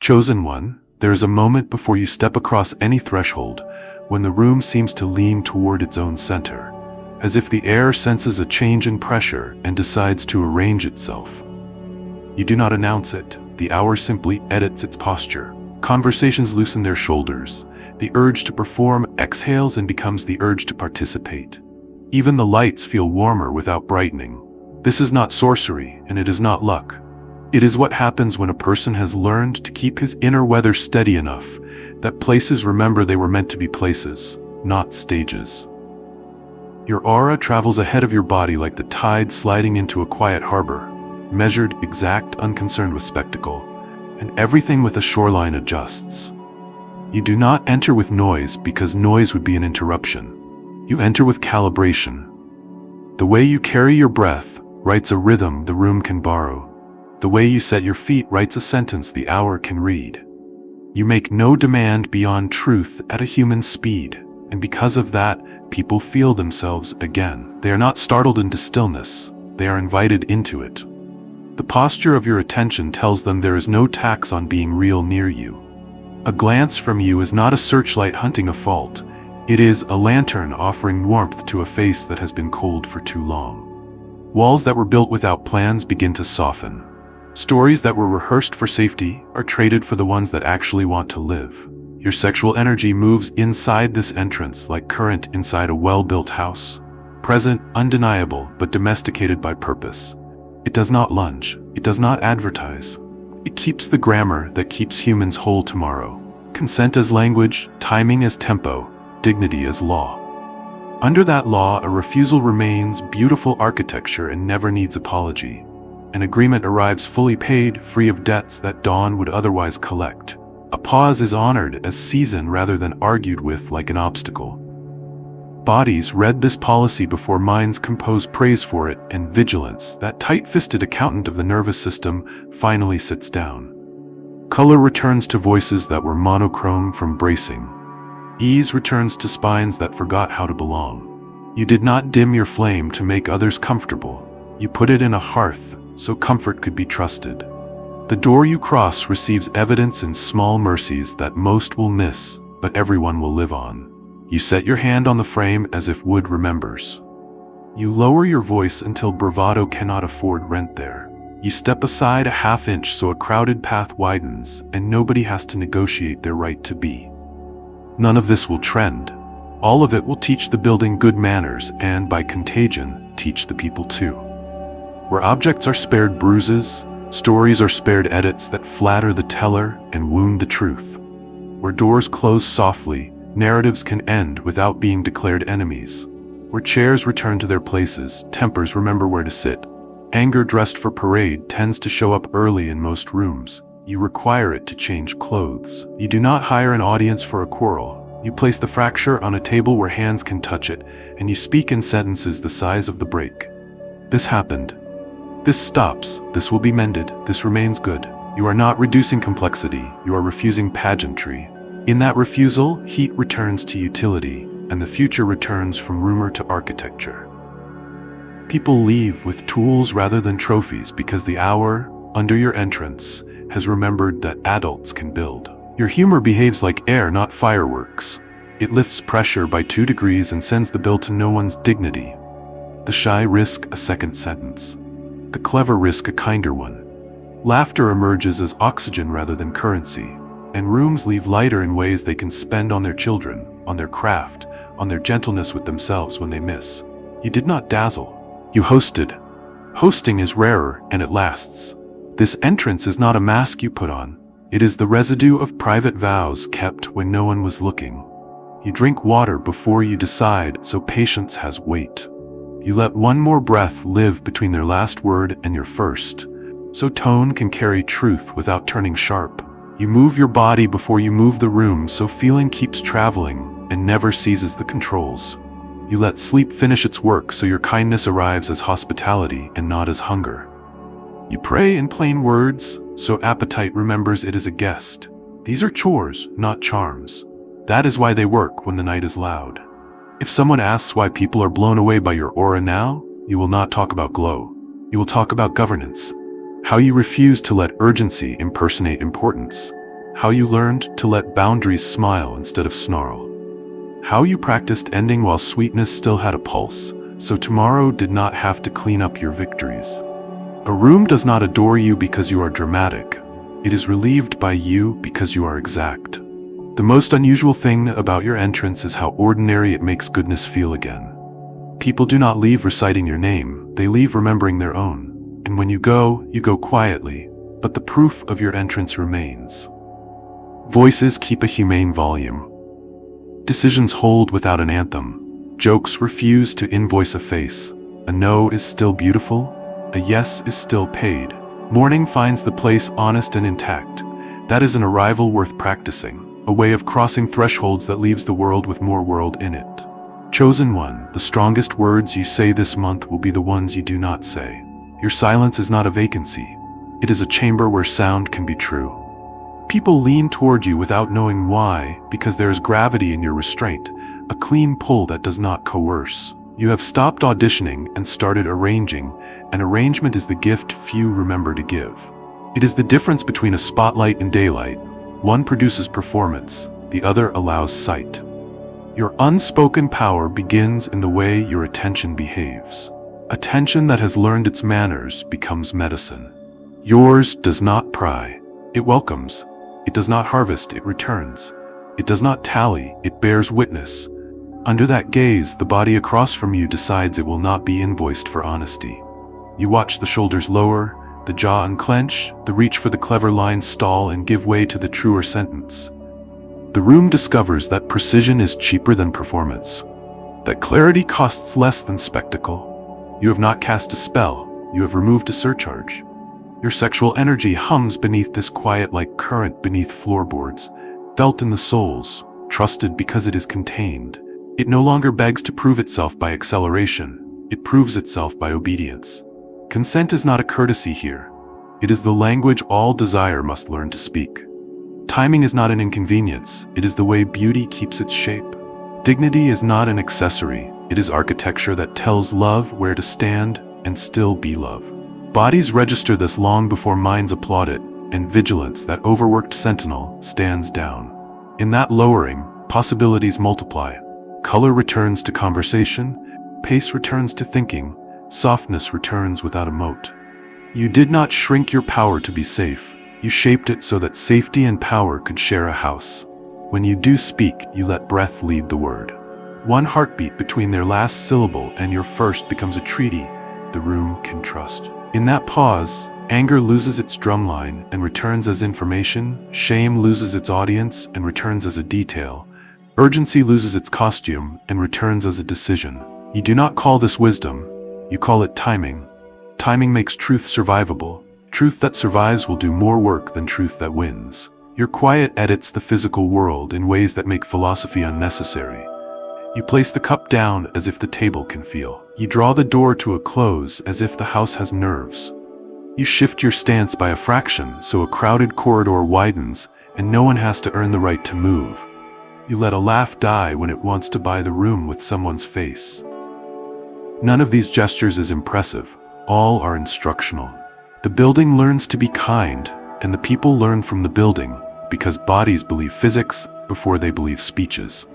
Chosen one, there is a moment before you step across any threshold when the room seems to lean toward its own center, as if the air senses a change in pressure and decides to arrange itself. You do not announce it. The hour simply edits its posture. Conversations loosen their shoulders. The urge to perform exhales and becomes the urge to participate. Even the lights feel warmer without brightening. This is not sorcery, and it is not luck. It is what happens when a person has learned to keep his inner weather steady enough that places remember they were meant to be places, not stages. Your aura travels ahead of your body like the tide sliding into a quiet harbor, measured, exact, unconcerned with spectacle, and everything with a shoreline adjusts. You do not enter with noise because noise would be an interruption. You enter with calibration. The way you carry your breath writes a rhythm the room can borrow. The way you set your feet writes a sentence the hour can read. You make no demand beyond truth at a human speed, and because of that, people feel themselves again. They are not startled into stillness, they are invited into it. The posture of your attention tells them there is no tax on being real near you. A glance from you is not a searchlight hunting a fault, it is a lantern offering warmth to a face that has been cold for too long. Walls that were built without plans begin to soften. Stories that were rehearsed for safety are traded for the ones that actually want to live. Your sexual energy moves inside this entrance like current inside a well-built house. Present, undeniable, but domesticated by purpose. It does not lunge. It does not advertise. It keeps the grammar that keeps humans whole tomorrow. Consent as language, timing as tempo, dignity as law. Under that law, a refusal remains beautiful architecture and never needs apology. An agreement arrives fully paid, free of debts that dawn would otherwise collect. A pause is honored as season rather than argued with like an obstacle. Bodies read this policy before minds compose praise for it, and vigilance, that tight-fisted accountant of the nervous system, finally sits down. Color returns to voices that were monochrome from bracing. Ease returns to spines that forgot how to belong. You did not dim your flame to make others comfortable. You put it in a hearth, so comfort could be trusted. The door you cross receives evidence in small mercies that most will miss, but everyone will live on. You set your hand on the frame as if wood remembers. You lower your voice until bravado cannot afford rent there. You step aside a half inch so a crowded path widens, and nobody has to negotiate their right to be. None of this will trend. All of it will teach the building good manners and, by contagion, teach the people too. Where objects are spared bruises, stories are spared edits that flatter the teller and wound the truth. Where doors close softly, narratives can end without being declared enemies. Where chairs return to their places, tempers remember where to sit. Anger dressed for parade tends to show up early in most rooms. You require it to change clothes. You do not hire an audience for a quarrel. You place the fracture on a table where hands can touch it, and you speak in sentences the size of the break. This happened. This stops. This will be mended. This remains good. You are not reducing complexity. You are refusing pageantry. In that refusal, heat returns to utility, and the future returns from rumor to architecture. People leave with tools rather than trophies because the hour, under your entrance, has remembered that adults can build. Your humor behaves like air, not fireworks. It lifts pressure by 2 degrees and sends the bill to no one's dignity. The shy risk a second sentence. The clever risk a kinder one. Laughter emerges as oxygen rather than currency, and rooms leave lighter in ways they can spend on their children, on their craft, on their gentleness with themselves when they miss. You did not dazzle. You hosted. Hosting is rarer, and it lasts. This entrance is not a mask you put on. It is the residue of private vows kept when no one was looking. You drink water before you decide, so patience has weight. You let one more breath live between their last word and your first, so tone can carry truth without turning sharp. You move your body before you move the room, so feeling keeps traveling and never seizes the controls. You let sleep finish its work, so your kindness arrives as hospitality and not as hunger. You pray in plain words, so appetite remembers it is a guest. These are chores, not charms. That is why they work when the night is loud. If someone asks why people are blown away by your aura now, you will not talk about glow. You will talk about governance. How you refuse to let urgency impersonate importance. how you learned to let boundaries smile instead of snarl, how you practiced ending while sweetness still had a pulse, so tomorrow did not have to clean up your victories. A room does not adore you because you are dramatic. It is relieved by you because you are exact. The most unusual thing about your entrance is how ordinary it makes goodness feel again. People do not leave reciting your name, they leave remembering their own. And when you go quietly, but the proof of your entrance remains. Voices keep a humane volume. Decisions hold without an anthem. Jokes refuse to invoice a face. A no is still beautiful. A yes is still paid. Mourning finds the place honest and intact. That is an arrival worth practicing, a way of crossing thresholds that leaves the world with more world in it. Chosen one, the strongest words you say this month will be the ones you do not say. Your silence is not a vacancy. It is a chamber where sound can be true. People lean toward you without knowing why, because there is gravity in your restraint, a clean pull that does not coerce. You have stopped auditioning and started arranging, and arrangement is the gift few remember to give. It is the difference between a spotlight and daylight. One produces performance, the other allows sight. Your unspoken power begins in the way your attention behaves. Attention that has learned its manners becomes medicine. Yours does not pry. It welcomes. It does not harvest, it returns. It does not tally, it bears witness. Under that gaze, the body across from you decides it will not be invoiced for honesty. You watch the shoulders lower, the jaw unclench, the reach for the clever line stall and give way to the truer sentence. The room discovers that precision is cheaper than performance, that clarity costs less than spectacle. You have not cast a spell, you have removed a surcharge. Your sexual energy hums beneath this quiet like current beneath floorboards, felt in the souls, trusted because it is contained. It no longer begs to prove itself by acceleration, it proves itself by obedience. Consent is not a courtesy here. It is the language all desire must learn to speak. Timing is not an inconvenience, it is the way beauty keeps its shape. Dignity is not an accessory, it is architecture that tells love where to stand and still be love. Bodies register this long before minds applaud it, and vigilance, that overworked sentinel, stands down. In that lowering, possibilities multiply. Color returns to conversation, pace returns to thinking, softness returns without a moat. You did not shrink your power to be safe, you shaped it so that safety and power could share a house. When you do speak, you let breath lead the word. One heartbeat between their last syllable and your first becomes a treaty the room can trust. In that pause, anger loses its drumline and returns as information, shame loses its audience and returns as a detail, urgency loses its costume and returns as a decision. You do not call this wisdom, you call it timing. Timing makes truth survivable. Truth that survives will do more work than truth that wins. Your quiet edits the physical world in ways that make philosophy unnecessary. You place the cup down as if the table can feel. You draw the door to a close as if the house has nerves. You shift your stance by a fraction so a crowded corridor widens and no one has to earn the right to move. You let a laugh die when it wants to buy the room with someone's face. None of these gestures is impressive. All are instructional. The building learns to be kind, and the people learn from the building, because bodies believe physics before they believe speeches.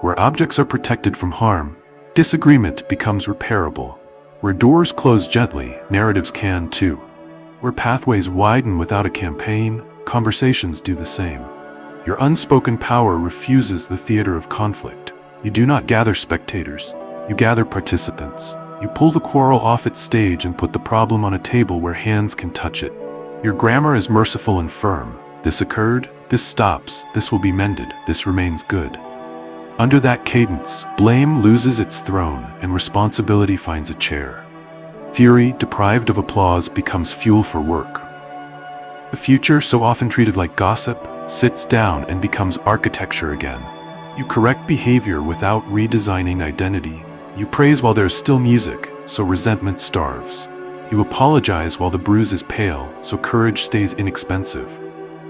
Where objects are protected from harm, disagreement becomes repairable. Where doors close gently, narratives can too. Where pathways widen without a campaign, conversations do the same. Your unspoken power refuses the theater of conflict. You do not gather spectators, you gather participants. You pull the quarrel off its stage and put the problem on a table where hands can touch it. Your grammar is merciful and firm. This occurred, this stops, this will be mended, this remains good. Under that cadence, blame loses its throne and responsibility finds a chair. Fury, deprived of applause, becomes fuel for work. The future, so often treated like gossip, sits down and becomes architecture again. You correct behavior without redesigning identity. You praise while there is still music, so resentment starves. You apologize while the bruise is pale, so courage stays inexpensive.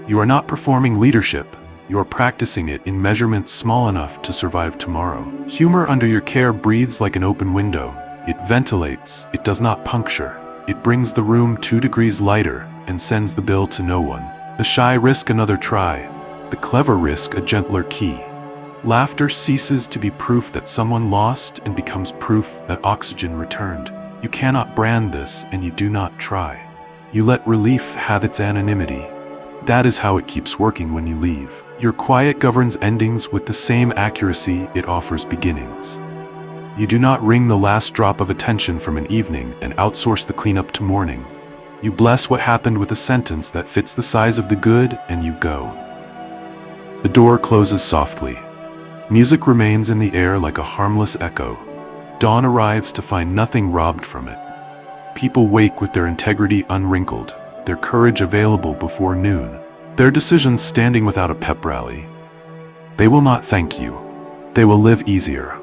You are not performing leadership, you are practicing it in measurements small enough to survive tomorrow. Humor under your care breathes like an open window. It ventilates, it does not puncture. It brings the room 2 degrees lighter and sends the bill to no one. The shy risk another try. The clever risk a gentler key. Laughter ceases to be proof that someone lost and becomes proof that oxygen returned. You cannot brand this, and you do not try. You let relief have its anonymity. That is how it keeps working when you leave. Your quiet governs endings with the same accuracy it offers beginnings. You do not wring the last drop of attention from an evening and outsource the cleanup to morning. You bless what happened with a sentence that fits the size of the good, and you go. The door closes softly. Music remains in the air like a harmless echo. Dawn arrives to find nothing robbed from it. People wake with their integrity unwrinkled, their courage available before noon, their decisions standing without a pep rally. They will not thank you. They will live easier.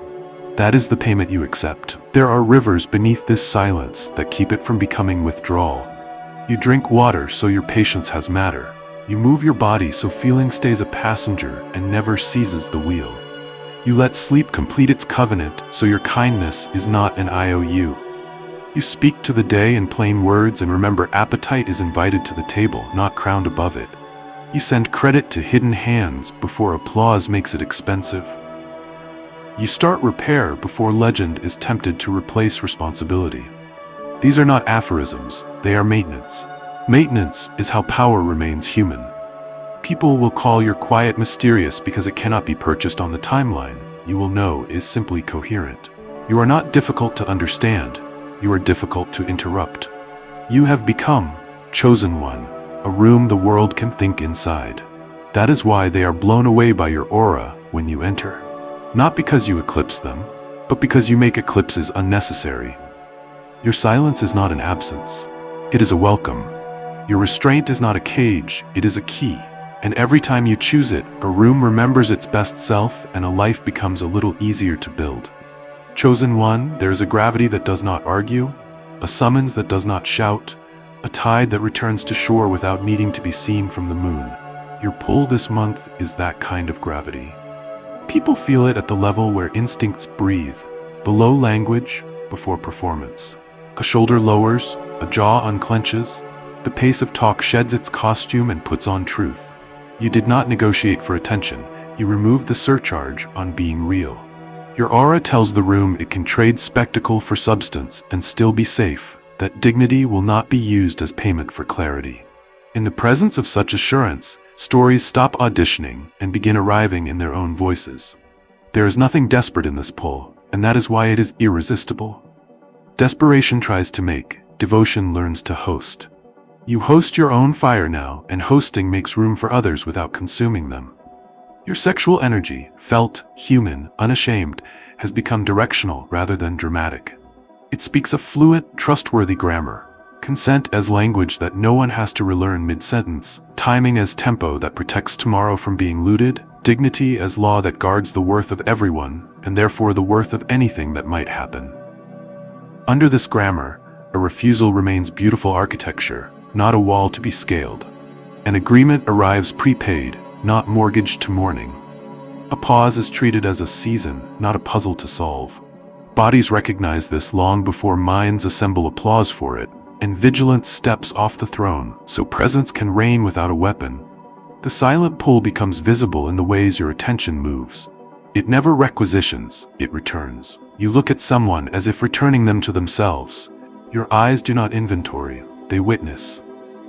That is the payment you accept. There are rivers beneath this silence that keep it from becoming withdrawal. You drink water so your patience has matter. You move your body so feeling stays a passenger and never seizes the wheel. You let sleep complete its covenant so your kindness is not an IOU. You speak to the day in plain words and remember appetite is invited to the table, not crowned above it. You send credit to hidden hands before applause makes it expensive. You start repair before legend is tempted to replace responsibility. These are not aphorisms, they are maintenance. Maintenance is how power remains human. People will call your quiet mysterious because it cannot be purchased on the timeline. You will know is simply coherent. You are not difficult to understand. You are difficult to interrupt. You have become chosen one, a room the world can think inside. That is why they are blown away by your aura when you enter. Not because you eclipse them, but because you make eclipses unnecessary. Your silence is not an absence. It is a welcome. Your restraint is not a cage, it is a key. And every time you choose it, a room remembers its best self and a life becomes a little easier to build. Chosen one, there is a gravity that does not argue, a summons that does not shout, a tide that returns to shore without needing to be seen from the moon. Your pull this month is that kind of gravity. People feel it at the level where instincts breathe, below language, before performance. A shoulder lowers, a jaw unclenches, the pace of talk sheds its costume and puts on truth. You did not negotiate for attention, you removed the surcharge on being real. Your aura tells the room it can trade spectacle for substance and still be safe, that dignity will not be used as payment for clarity. In the presence of such assurance, stories stop auditioning and begin arriving in their own voices. There is nothing desperate in this pull, and that is why it is irresistible. Desperation tries to make, devotion learns to host. You host your own fire now, and hosting makes room for others without consuming them. Your sexual energy, felt, human, unashamed, has become directional rather than dramatic. It speaks a fluent, trustworthy grammar, consent as language that no one has to relearn mid-sentence, timing as tempo that protects tomorrow from being looted, dignity as law that guards the worth of everyone, and therefore the worth of anything that might happen. Under this grammar, a refusal remains beautiful architecture, not a wall to be scaled. An agreement arrives prepaid, not mortgaged to morning. A pause is treated as a season, not a puzzle to solve. Bodies recognize this long before minds assemble applause for it, and vigilance steps off the throne, so presence can reign without a weapon. The silent pull becomes visible in the ways your attention moves. It never requisitions, it returns. You look at someone as if returning them to themselves. Your eyes do not inventory, they witness.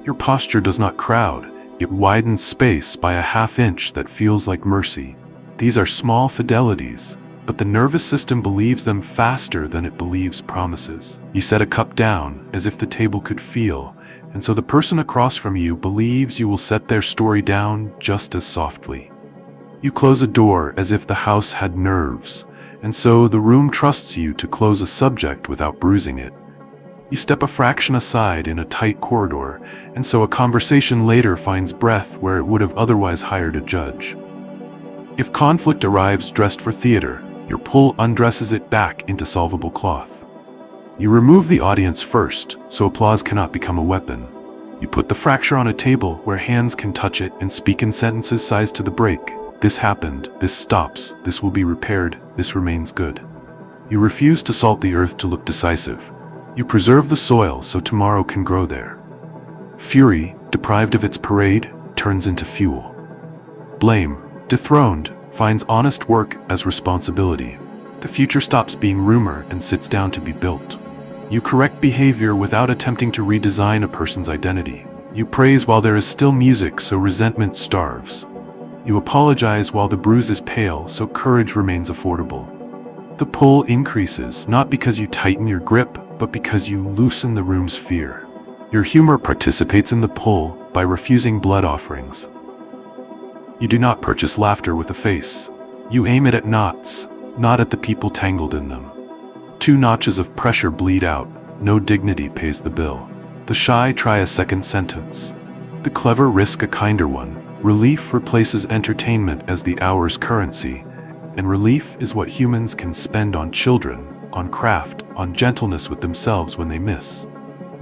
Your posture does not crowd, it widens space by a half-inch that feels like mercy. These are small fidelities, but the nervous system believes them faster than it believes promises. You set a cup down, as if the table could feel, and so the person across from you believes you will set their story down just as softly. You close a door as if the house had nerves, and so the room trusts you to close a subject without bruising it. You step a fraction aside in a tight corridor, and so a conversation later finds breath where it would have otherwise hired a judge. If conflict arrives dressed for theater, your pull undresses it back into solvable cloth. You remove the audience first, so applause cannot become a weapon. You put the fracture on a table where hands can touch it and speak in sentences sized to the break. This happened, this stops, this will be repaired, this remains good. You refuse to salt the earth to look decisive. You preserve the soil so tomorrow can grow there. Fury, deprived of its parade, turns into fuel. Blame, dethroned, finds honest work as responsibility. The future stops being rumor and sits down to be built. You correct behavior without attempting to redesign a person's identity. You praise while there is still music, so resentment starves. You apologize while the bruise is pale, so courage remains affordable. The pull increases, not because you tighten your grip, but because you loosen the room's fear. Your humor participates in the pull by refusing blood offerings. You do not purchase laughter with a face. You aim it at knots, not at the people tangled in them. 2 notches of pressure bleed out, no dignity pays the bill. The shy try a second sentence. The clever risk a kinder one. Relief replaces entertainment as the hour's currency, and relief is what humans can spend on children, on craft, on gentleness with themselves when they miss.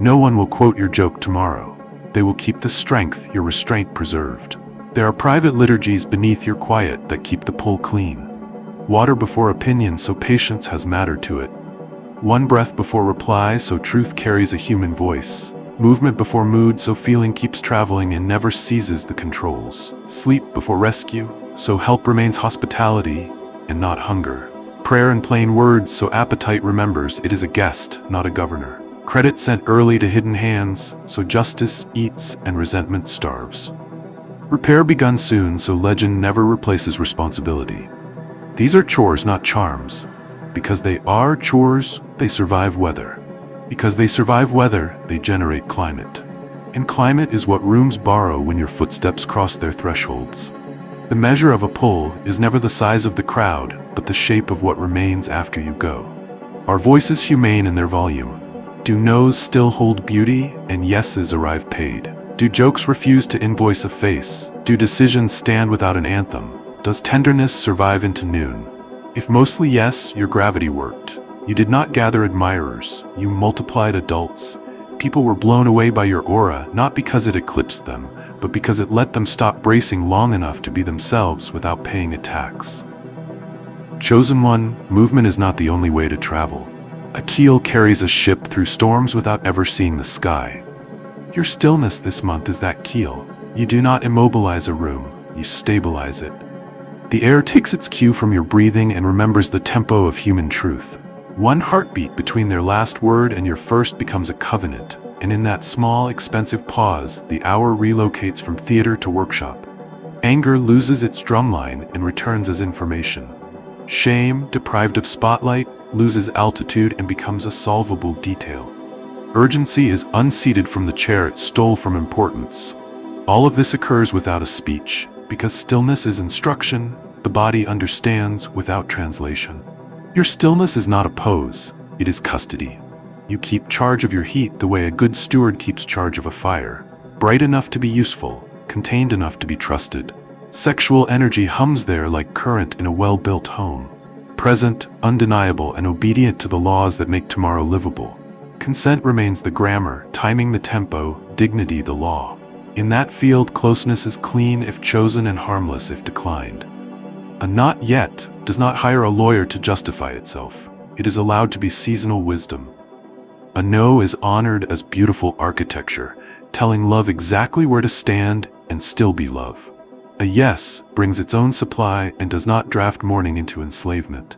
No one will quote your joke tomorrow. They will keep the strength your restraint preserved. There are private liturgies beneath your quiet that keep the pull clean. Water before opinion, so patience has matter to it. 1 breath before reply, so truth carries a human voice. Movement before mood, so feeling keeps traveling and never seizes the controls. Sleep before rescue, so help remains hospitality and not hunger. Prayer in plain words, so appetite remembers it is a guest, not a governor. Credit sent early to hidden hands, so justice eats and resentment starves. Repair begun soon, so legend never replaces responsibility. These are chores, not charms. Because they are chores, they survive weather. Because they survive weather, they generate climate. And climate is what rooms borrow when your footsteps cross their thresholds. The measure of a pull is never the size of the crowd, but the shape of what remains after you go. Are voices humane in their volume? Do no's still hold beauty, and yeses arrive paid? Do jokes refuse to invoice a face? Do decisions stand without an anthem? Does tenderness survive into noon? If mostly yes, your gravity worked. You did not gather admirers, you multiplied adults. People were blown away by your aura, not because it eclipsed them, but because it let them stop bracing long enough to be themselves without paying a tax. Chosen one, movement is not the only way to travel. A keel carries a ship through storms without ever seeing the sky. Your stillness this month is that keel. You do not immobilize a room, you stabilize it. The air takes its cue from your breathing and remembers the tempo of human truth. 1 heartbeat between their last word and your first becomes a covenant, and in that small, expensive pause, the hour relocates from theater to workshop. Anger loses its drumline and returns as information. Shame, deprived of spotlight, loses altitude and becomes a solvable detail. Urgency is unseated from the chair it stole from importance. All of this occurs without a speech, because stillness is instruction, the body understands without translation. Your stillness is not a pose, it is custody. You keep charge of your heat the way a good steward keeps charge of a fire. Bright enough to be useful, contained enough to be trusted. Sexual energy hums there like current in a well-built home. Present, undeniable, and obedient to the laws that make tomorrow livable. Consent remains the grammar, timing the tempo, dignity the law. In that field, closeness is clean if chosen and harmless if declined. A not yet does not hire a lawyer to justify itself. It is allowed to be seasonal wisdom. A no is honored as beautiful architecture, telling love exactly where to stand and still be love. A yes brings its own supply and does not draft mourning into enslavement.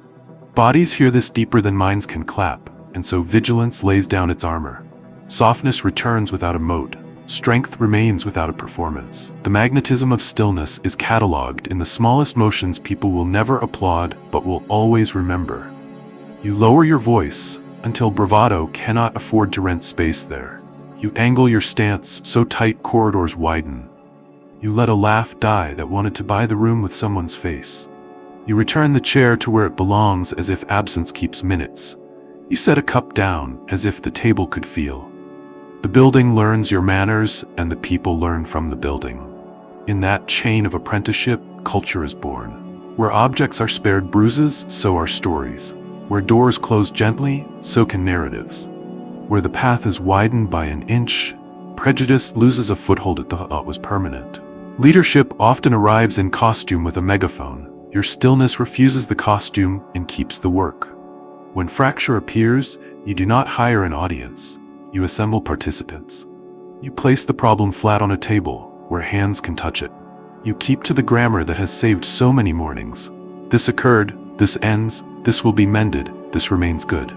Bodies hear this deeper than minds can clap, and so vigilance lays down its armor. Softness returns without a moat. Strength remains without a performance. The magnetism of stillness is cataloged in the smallest motions people will never applaud but will always remember. You lower your voice until bravado cannot afford to rent space there. You angle your stance so tight corridors widen. You let a laugh die that wanted to buy the room with someone's face. You return the chair to where it belongs as if absence keeps minutes. You set a cup down as if the table could feel. The building learns your manners, and the people learn from the building. In that chain of apprenticeship, culture is born. Where objects are spared bruises, so are stories. Where doors close gently, so can narratives. Where the path is widened by an inch, prejudice loses a foothold it thought was permanent. Leadership often arrives in costume with a megaphone. Your stillness refuses the costume and keeps the work. When fracture appears, you do not hire an audience. You assemble participants. You place the problem flat on a table, where hands can touch it. You keep to the grammar that has saved so many mornings. This occurred, this ends, this will be mended, this remains good.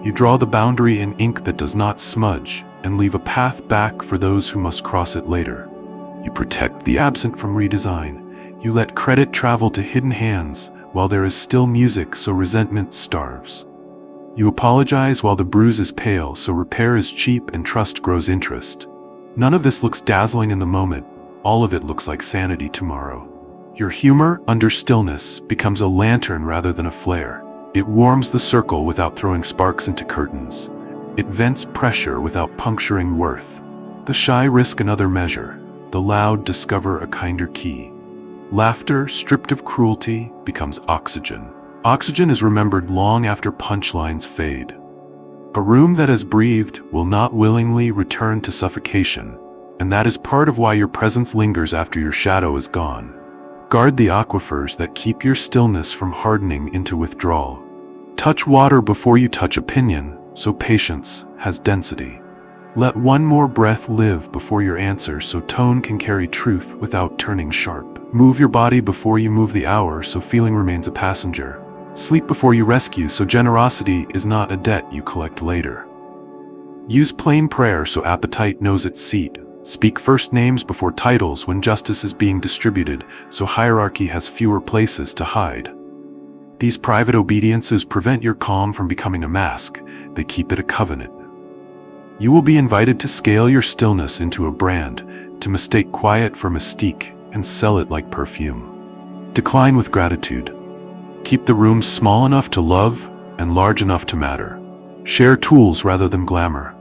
You draw the boundary in ink that does not smudge, and leave a path back for those who must cross it later. You protect the absent from redesign. You let credit travel to hidden hands while there is still music so resentment starves. You apologize while the bruise is pale so repair is cheap and trust grows interest. None of this looks dazzling in the moment. All of it looks like sanity tomorrow. Your humor, under stillness, becomes a lantern rather than a flare. It warms the circle without throwing sparks into curtains. It vents pressure without puncturing worth. The shy risk another measure. The loud discover a kinder key. Laughter, stripped of cruelty, becomes oxygen. Oxygen is remembered long after punchlines fade. A room that has breathed will not willingly return to suffocation, and that is part of why your presence lingers after your shadow is gone. Guard the aquifers that keep your stillness from hardening into withdrawal. Touch water before you touch opinion, so patience has density. Let one more breath live before your answer so tone can carry truth without turning sharp. Move your body before you move the hour so feeling remains a passenger. Sleep before you rescue so generosity is not a debt you collect later. Use plain prayer so appetite knows its seat. Speak first names before titles when justice is being distributed so hierarchy has fewer places to hide. These private obediences prevent your calm from becoming a mask. They keep it a covenant. You will be invited to scale your stillness into a brand, to mistake quiet for mystique and sell it like perfume. Decline with gratitude. Keep the room small enough to love and large enough to matter. Share tools rather than glamour.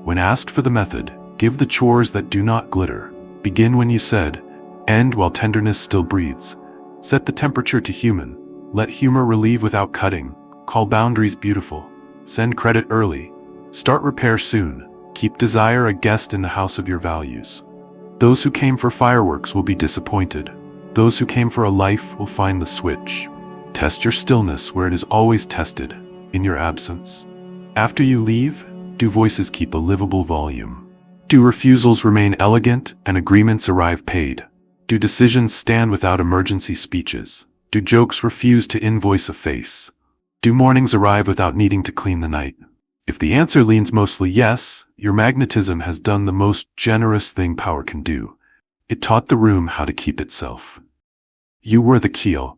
When asked for the method, give the chores that do not glitter. Begin when you said, end while tenderness still breathes. Set the temperature to human. Let humor relieve without cutting. Call boundaries beautiful. Send credit early. Start repair soon. Keep desire a guest in the house of your values. Those who came for fireworks will be disappointed. Those who came for a life will find the switch. Test your stillness where it is always tested, in your absence. After you leave, do voices keep a livable volume? Do refusals remain elegant and agreements arrive paid? Do decisions stand without emergency speeches? Do jokes refuse to invoice a face? Do mornings arrive without needing to clean the night? If the answer leans mostly yes, your magnetism has done the most generous thing power can do. It taught the room how to keep itself. You were the keel.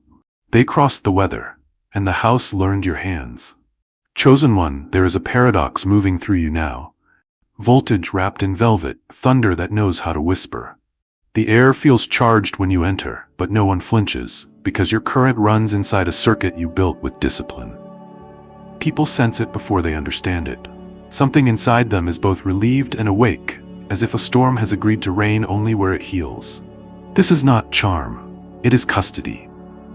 They crossed the weather, and the house learned your hands. Chosen one, there is a paradox moving through you now. Voltage wrapped in velvet, thunder that knows how to whisper. The air feels charged when you enter, but no one flinches, because your current runs inside a circuit you built with discipline. People sense it before they understand it. Something inside them is both relieved and awake, as if a storm has agreed to rain only where it heals. This is not charm, it is custody.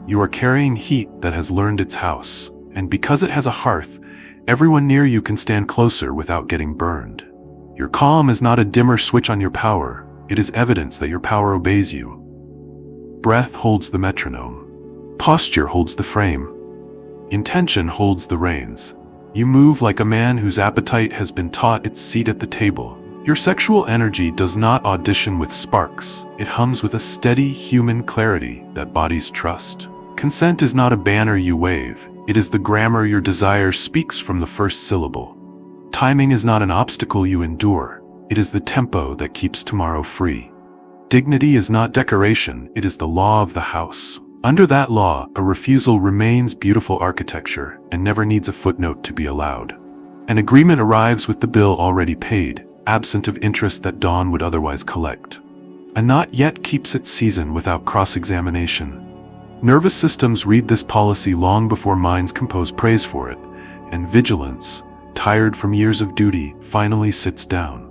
You are carrying heat that has learned its house, and because it has a hearth, everyone near you can stand closer without getting burned. Your calm is not a dimmer switch on your power, it is evidence that your power obeys you. Breath holds the metronome. Posture holds the frame. Intention holds the reins. You move like a man whose appetite has been taught its seat at the table. Your sexual energy does not audition with sparks, it hums with a steady human clarity that bodies trust. Consent is not a banner you wave, it is the grammar your desire speaks from the first syllable. Timing is not an obstacle you endure, it is the tempo that keeps tomorrow free. Dignity is not decoration, it is the law of the house. Under that law, a refusal remains beautiful architecture and never needs a footnote to be allowed. An agreement arrives with the bill already paid, absent of interest that dawn would otherwise collect. A not yet keeps its season without cross-examination. Nervous systems read this policy long before minds compose praise for it, and vigilance, tired from years of duty, finally sits down.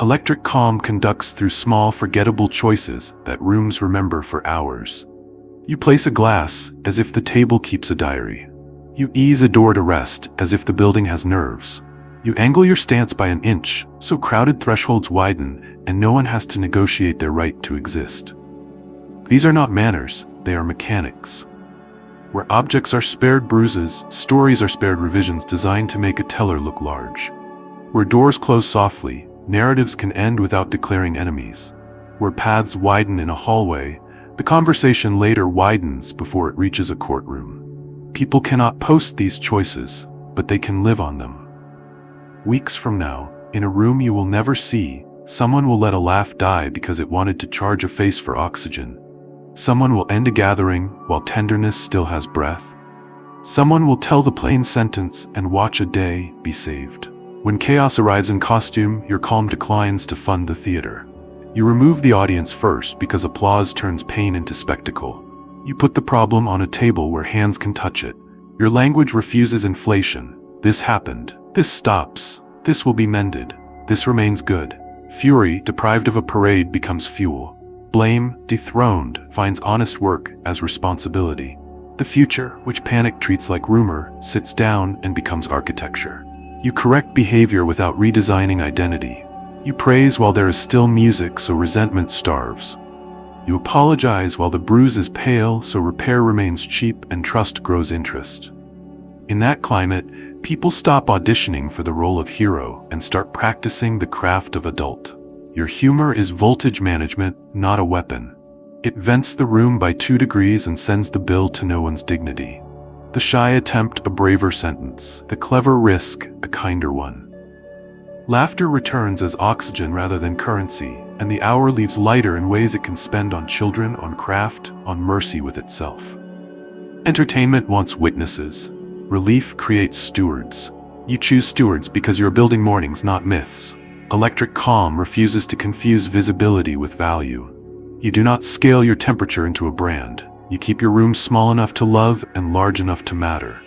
Electric calm conducts through small, forgettable choices that rooms remember for hours. You place a glass as if the table keeps a diary. You ease a door to rest as if the building has nerves. You angle your stance by an inch, so crowded thresholds widen and no one has to negotiate their right to exist. These are not manners, they are mechanics. Where objects are spared bruises, stories are spared revisions designed to make a teller look large. Where doors close softly, narratives can end without declaring enemies. where paths widen in a hallway, the conversation later widens before it reaches a courtroom. People cannot post these choices, but they can live on them. Weeks from now, in a room you will never see, someone will let a laugh die because it wanted to charge a face for oxygen. Someone will end a gathering while tenderness still has breath. Someone will tell the plain sentence and watch a day be saved. When chaos arrives in costume, your calm declines to fund the theater. You remove the audience first because applause turns pain into spectacle. You put the problem on a table where hands can touch it. Your language refuses inflation. This happened. This stops. This will be mended. This remains good. Fury, deprived of a parade, becomes fuel. Blame, dethroned, finds honest work as responsibility. The future, which panic treats like rumor, sits down and becomes architecture. You correct behavior without redesigning identity. You praise while there is still music, so resentment starves. You apologize while the bruise is pale, so repair remains cheap and trust grows interest. In that climate, people stop auditioning for the role of hero and start practicing the craft of adult. Your humor is voltage management, not a weapon. It vents the room by 2 degrees and sends the bill to no one's dignity. The shy attempt, a braver sentence. The clever risk, a kinder one. Laughter returns as oxygen rather than currency, and the hour leaves lighter in ways it can spend on children, on craft, on mercy with itself. Entertainment wants witnesses. Relief creates stewards. You choose stewards because you're building mornings, not myths. Electric calm refuses to confuse visibility with value. You do not scale your temperature into a brand. You keep your room small enough to love and large enough to matter.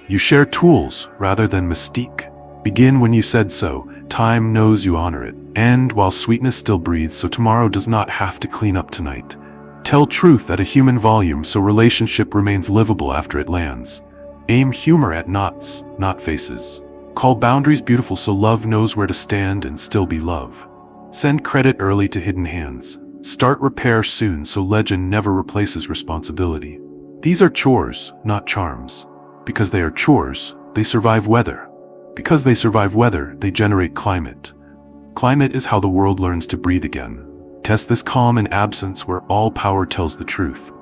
You share tools rather than mystique. Begin when you said so. Time knows you honor it. End while sweetness still breathes, so tomorrow does not have to clean up tonight. Tell truth at a human volume so relationship remains livable after it lands. Aim humor at knots, not faces. Call boundaries beautiful so love knows where to stand and still be love. Send credit early to hidden hands. Start repair soon so legend never replaces responsibility. These are chores, not charms. Because they are chores, they survive weather. Because they survive weather, they generate climate. Climate is how the world learns to breathe again. Test this calm in absence where all power tells the truth.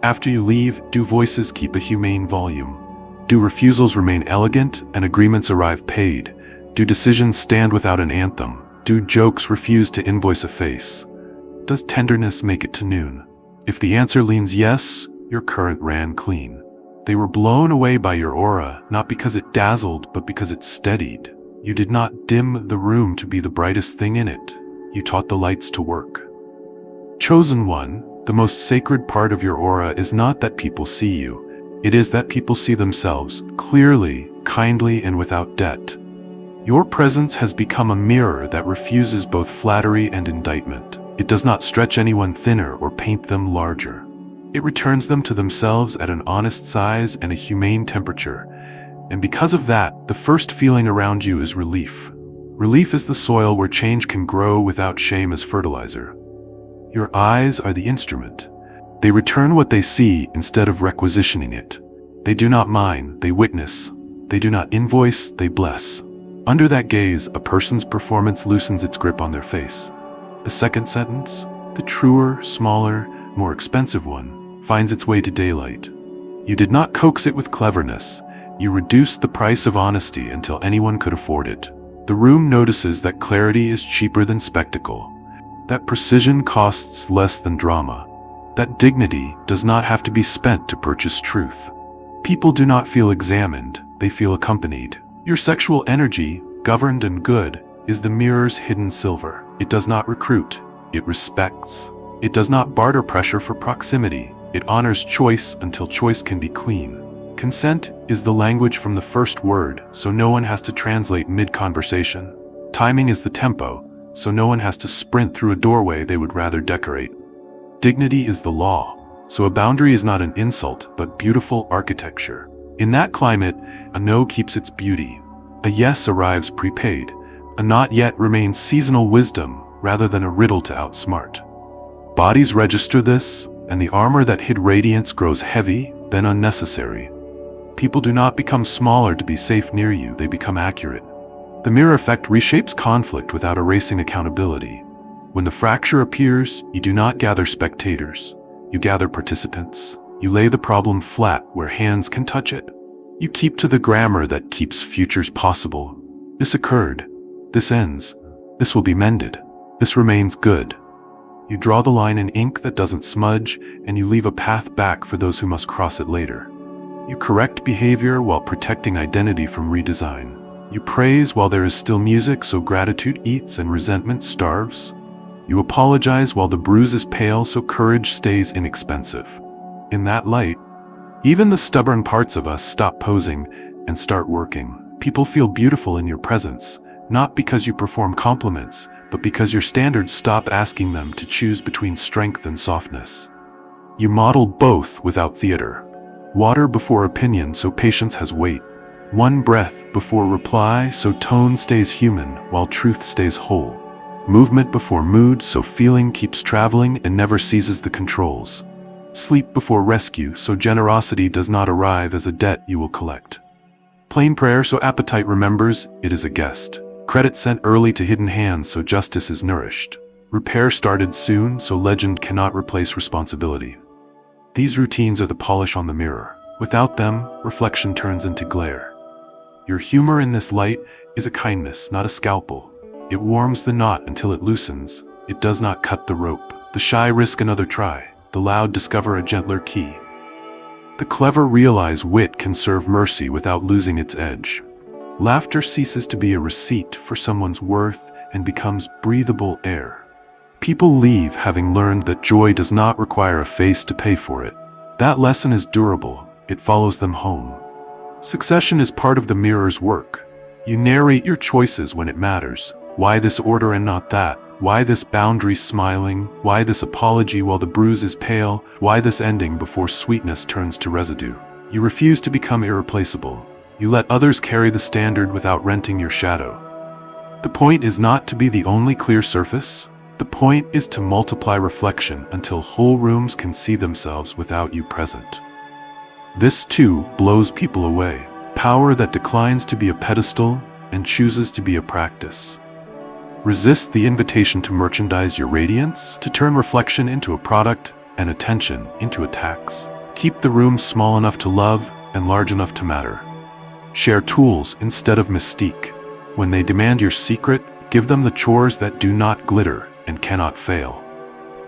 After you leave, do voices keep a humane volume? Do refusals remain elegant and agreements arrive paid? Do decisions stand without an anthem? Do jokes refuse to invoice a face? Does tenderness make it to noon? If the answer leans yes, your current ran clean. They were blown away by your aura, not because it dazzled, but because it steadied. You did not dim the room to be the brightest thing in it. You taught the lights to work. Chosen one, the most sacred part of your aura is not that people see you. It is that people see themselves, clearly, kindly, and without debt. Your presence has become a mirror that refuses both flattery and indictment. It does not stretch anyone thinner or paint them larger. It returns them to themselves at an honest size and a humane temperature. And because of that, the first feeling around you is relief. Relief is the soil where change can grow without shame as fertilizer. Your eyes are the instrument. They return what they see instead of requisitioning it. They do not mine, they witness. They do not invoice, they bless. Under that gaze, a person's performance loosens its grip on their face. The second sentence, the truer, smaller, more expensive one, finds its way to daylight. You did not coax it with cleverness. You reduced the price of honesty until anyone could afford it. The room notices that clarity is cheaper than spectacle, that precision costs less than drama, that dignity does not have to be spent to purchase truth. People do not feel examined, they feel accompanied. Your sexual energy, governed and good, is the mirror's hidden silver. It does not recruit, it respects. It does not barter pressure for proximity. It honors choice until choice can be clean. Consent is the language from the first word, so no one has to translate mid-conversation. Timing is the tempo, so no one has to sprint through a doorway they would rather decorate. Dignity is the law, so a boundary is not an insult, but beautiful architecture. In that climate, a no keeps its beauty. A yes arrives prepaid. A not yet remains seasonal wisdom rather than a riddle to outsmart. Bodies register this, and the armor that hid radiance grows heavy, then unnecessary. People do not become smaller to be safe near you, they become accurate. The mirror effect reshapes conflict without erasing accountability. When the fracture appears, you do not gather spectators. You gather participants. You lay the problem flat where hands can touch it. You keep to the grammar that keeps futures possible. This occurred. This ends. This will be mended. This remains good. You draw the line in ink that doesn't smudge, and you leave a path back for those who must cross it later. You correct behavior while protecting identity from redesign. You praise while there is still music so gratitude eats and resentment starves. You apologize while the bruise is pale so courage stays inexpensive. In that light, even the stubborn parts of us stop posing and start working. People feel beautiful in your presence, not because you perform compliments, but because your standards stop asking them to choose between strength and softness. You model both without theater. Water before opinion so patience has weight. One breath before reply so tone stays human while truth stays whole. Movement before mood so feeling keeps traveling and never seizes the controls. Sleep before rescue so generosity does not arrive as a debt you will collect. Plain prayer so appetite remembers it is a guest. Credit sent early to hidden hands so justice is nourished. Repair started soon so legend cannot replace responsibility. These routines are the polish on the mirror. Without them, reflection turns into glare. Your humor in this light is a kindness, not a scalpel. It warms the knot until it loosens. It does not cut the rope. The shy risk another try. The loud discover a gentler key. The clever realize wit can serve mercy without losing its edge. Laughter ceases to be a receipt for someone's worth and becomes breathable air. People leave having learned that joy does not require a face to pay for it. That lesson is durable. It follows them home. Succession is part of the mirror's work. You narrate your choices when it matters. Why this order and not that? Why this boundary smiling? Why this apology while the bruise is pale? Why this ending before sweetness turns to residue? You refuse to become irreplaceable. You let others carry the standard without renting your shadow. The point is not to be the only clear surface. The point is to multiply reflection until whole rooms can see themselves without you present. This too blows people away. Power that declines to be a pedestal and chooses to be a practice. Resist the invitation to merchandise your radiance, to turn reflection into a product and attention into a tax. Keep the room small enough to love and large enough to matter. Share tools instead of mystique. When they demand your secret, give them the chores that do not glitter and cannot fail.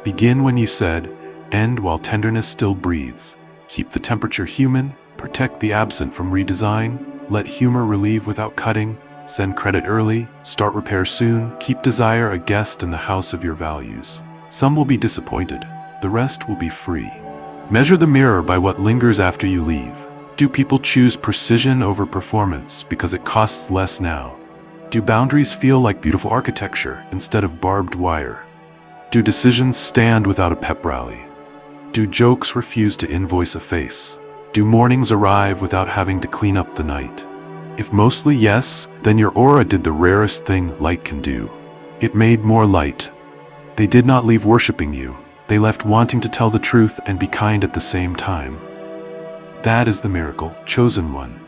Begin when you said, end while tenderness still breathes. Keep the temperature human, protect the absent from redesign, let humor relieve without cutting, send credit early, start repair soon, keep desire a guest in the house of your values. Some will be disappointed, the rest will be free. Measure the mirror by what lingers after you leave. Do people choose precision over performance because it costs less now? Do boundaries feel like beautiful architecture instead of barbed wire? Do decisions stand without a pep rally? Do jokes refuse to invoice a face? Do mornings arrive without having to clean up the night? If mostly yes, then your aura did the rarest thing light can do. It made more light. They did not leave worshiping you. They left wanting to tell the truth and be kind at the same time. That is the miracle, chosen one.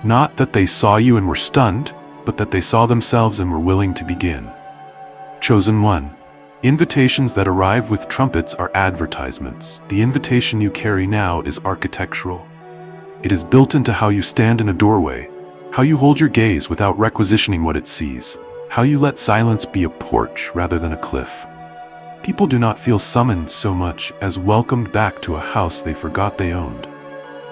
Not that they saw you and were stunned, but that they saw themselves and were willing to begin. Chosen one. Invitations that arrive with trumpets are advertisements. The invitation you carry now is architectural. It is built into how you stand in a doorway, how you hold your gaze without requisitioning what it sees, how you let silence be a porch rather than a cliff. People do not feel summoned so much as welcomed back to a house they forgot they owned.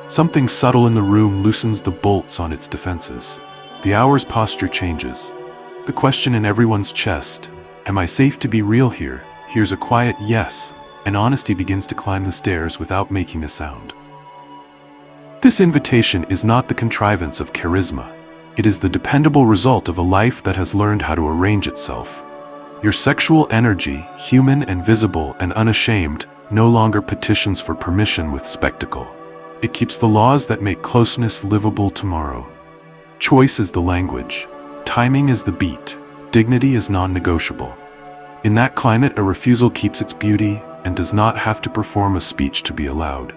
Something subtle in the room loosens the bolts on its defenses. The hour's posture changes. The question in everyone's chest, am I safe to be real here? Here's a quiet yes, and honesty begins to climb the stairs without making a sound. This invitation is not the contrivance of charisma. It is the dependable result of a life that has learned how to arrange itself. Your sexual energy, human and visible and unashamed, no longer petitions for permission with spectacle. It keeps the laws that make closeness livable tomorrow. Choice is the language. Timing is the beat. Dignity is non-negotiable. In that climate, a refusal keeps its beauty and does not have to perform a speech to be allowed.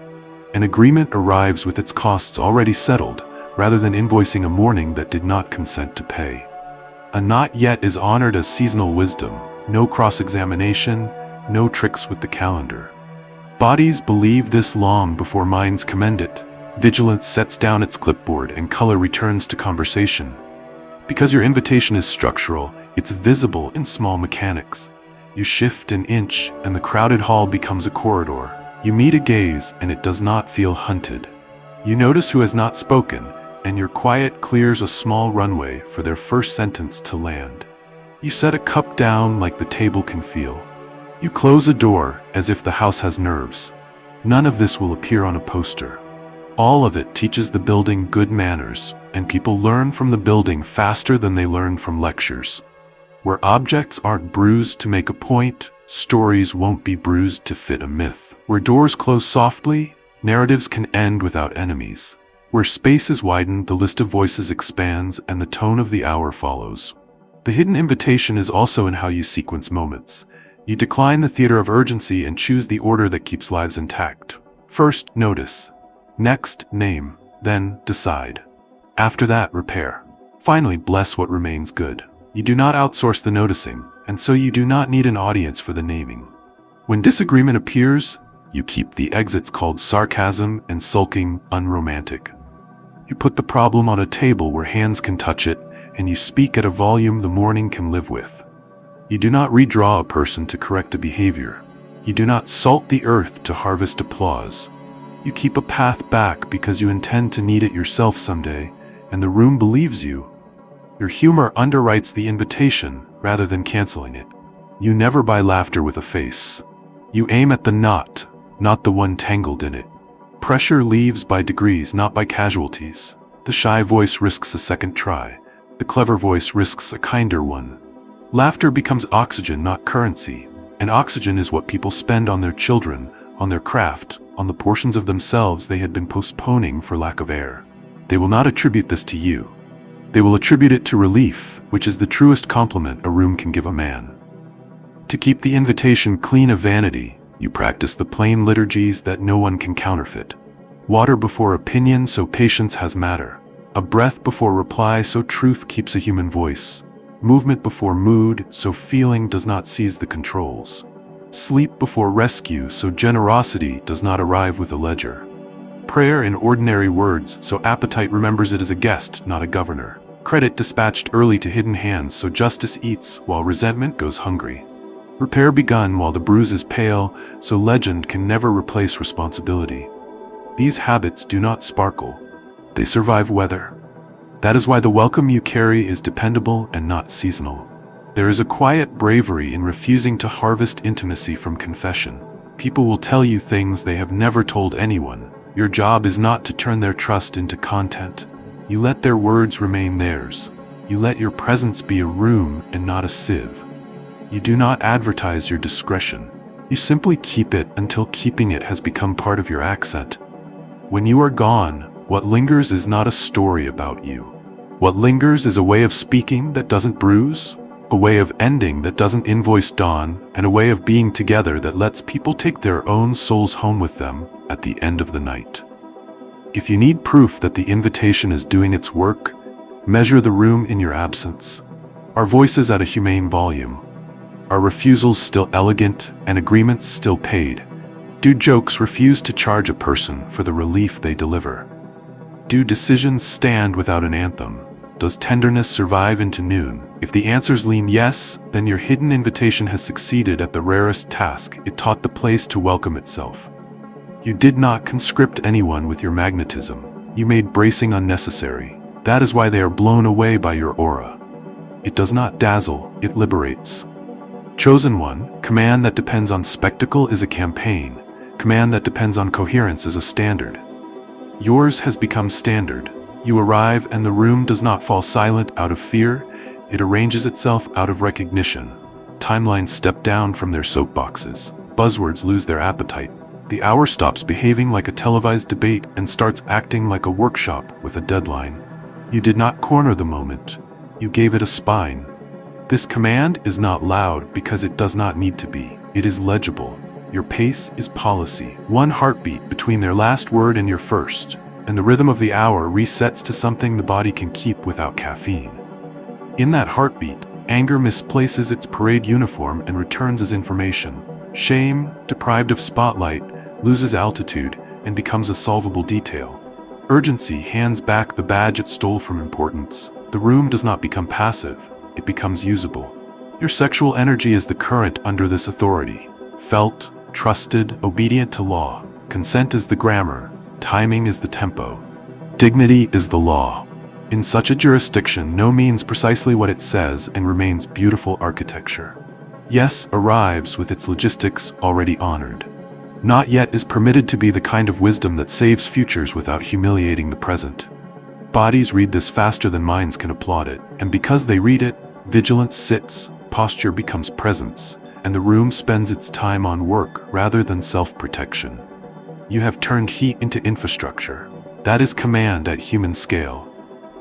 An agreement arrives with its costs already settled, rather than invoicing a morning that did not consent to pay. A not yet is honored as seasonal wisdom. no cross-examination, no tricks with the calendar. Bodies believe this long before minds commend it. Vigilance sets down its clipboard and color returns to conversation. Because your invitation is structural, it's visible in small mechanics. You shift an inch and the crowded hall becomes a corridor. You meet a gaze and it does not feel hunted. You notice who has not spoken, and your quiet clears a small runway for their first sentence to land. You set a cup down like the table can feel. You close a door as if the house has nerves. None of this will appear on a poster. All of it teaches the building good manners, and people learn from the building faster than they learn from lectures. Where objects aren't bruised to make a point, stories won't be bruised to fit a myth. Where doors close softly, narratives can end without enemies. Where space is widened, the list of voices expands and the tone of the hour follows. The hidden invitation is also in how you sequence moments. You decline the theater of urgency and choose the order that keeps lives intact. First, notice. Next, name. Then, decide. After that, repair. Finally, bless what remains good. You do not outsource the noticing, and so you do not need an audience for the naming. When disagreement appears, you keep the exits called sarcasm and sulking unromantic. You put the problem on a table where hands can touch it, and you speak at a volume the morning can live with. You do not redraw a person to correct a behavior. You do not salt the earth to harvest applause. You keep a path back because you intend to need it yourself someday, and the room believes you. Your humor underwrites the invitation rather than canceling it. You never buy laughter with a face. You aim at the knot, not the one tangled in it. Pressure leaves by degrees, not by casualties. The shy voice risks a second try. The clever voice risks a kinder one. Laughter becomes oxygen, not currency. And oxygen is what people spend on their children, on their craft, on the portions of themselves they had been postponing for lack of air. They will not attribute this to you. They will attribute it to relief, which is the truest compliment a room can give a man. To keep the invitation clean of vanity, you practice the plain liturgies that no one can counterfeit. Water before opinion, so patience has matter. A breath before reply, so truth keeps a human voice. Movement before mood, so feeling does not seize the controls. Sleep before rescue, so generosity does not arrive with a ledger. Prayer in ordinary words, so appetite remembers it as a guest, not a governor. Credit dispatched early to hidden hands, so justice eats while resentment goes hungry. Repair begun while the bruise is pale, so legend can never replace responsibility. These habits do not sparkle. They survive weather. That is why the welcome you carry is dependable and not seasonal. There is a quiet bravery in refusing to harvest intimacy from confession. People will tell you things they have never told anyone. Your job is not to turn their trust into content. You let their words remain theirs. You let your presence be a room and not a sieve. You do not advertise your discretion. You simply keep it until keeping it has become part of your accent. When you are gone, what lingers is not a story about you. What lingers is a way of speaking that doesn't bruise, a way of ending that doesn't invoice dawn, and a way of being together that lets people take their own souls home with them at the end of the night. If you need proof that the invitation is doing its work, measure the room in your absence. Are voices at a humane volume? Are refusals still elegant and agreements still paid? Do jokes refuse to charge a person for the relief they deliver? Do decisions stand without an anthem? Does tenderness survive into noon? If the answers lean yes, then your hidden invitation has succeeded at the rarest task. It taught the place to welcome itself. You did not conscript anyone with your magnetism. You made bracing unnecessary. That is why they are blown away by your aura. It does not dazzle, it liberates. Chosen one, command that depends on spectacle is a campaign. Command that depends on coherence is a standard. Yours has become standard. You arrive and the room does not fall silent out of fear. It arranges itself out of recognition. Timelines step down from their soapboxes. Buzzwords lose their appetite. The hour stops behaving like a televised debate and starts acting like a workshop with a deadline. You did not corner the moment. You gave it a spine. This command is not loud because it does not need to be. It is legible. Your pace is policy. One heartbeat between their last word and your first, and the rhythm of the hour resets to something the body can keep without caffeine. In that heartbeat, Anger misplaces its parade uniform and returns as information. Shame, deprived of spotlight, loses altitude and becomes a solvable detail. Urgency hands back the badge it stole from importance. The room does not become passive, it becomes usable. Your sexual energy is the current under this authority. Felt, trusted, obedient to law. Consent is the grammar. Timing is the tempo. Dignity is the law. In such a jurisdiction, no means precisely what it says and remains beautiful architecture. Yes arrives with its logistics already honored. Not yet is permitted to be the kind of wisdom that saves futures without humiliating the present. Bodies read this faster than minds can applaud it, and because they read it, vigilance sits, posture becomes presence, and the room spends its time on work rather than self-protection. You have turned heat into infrastructure. That is command at human scale.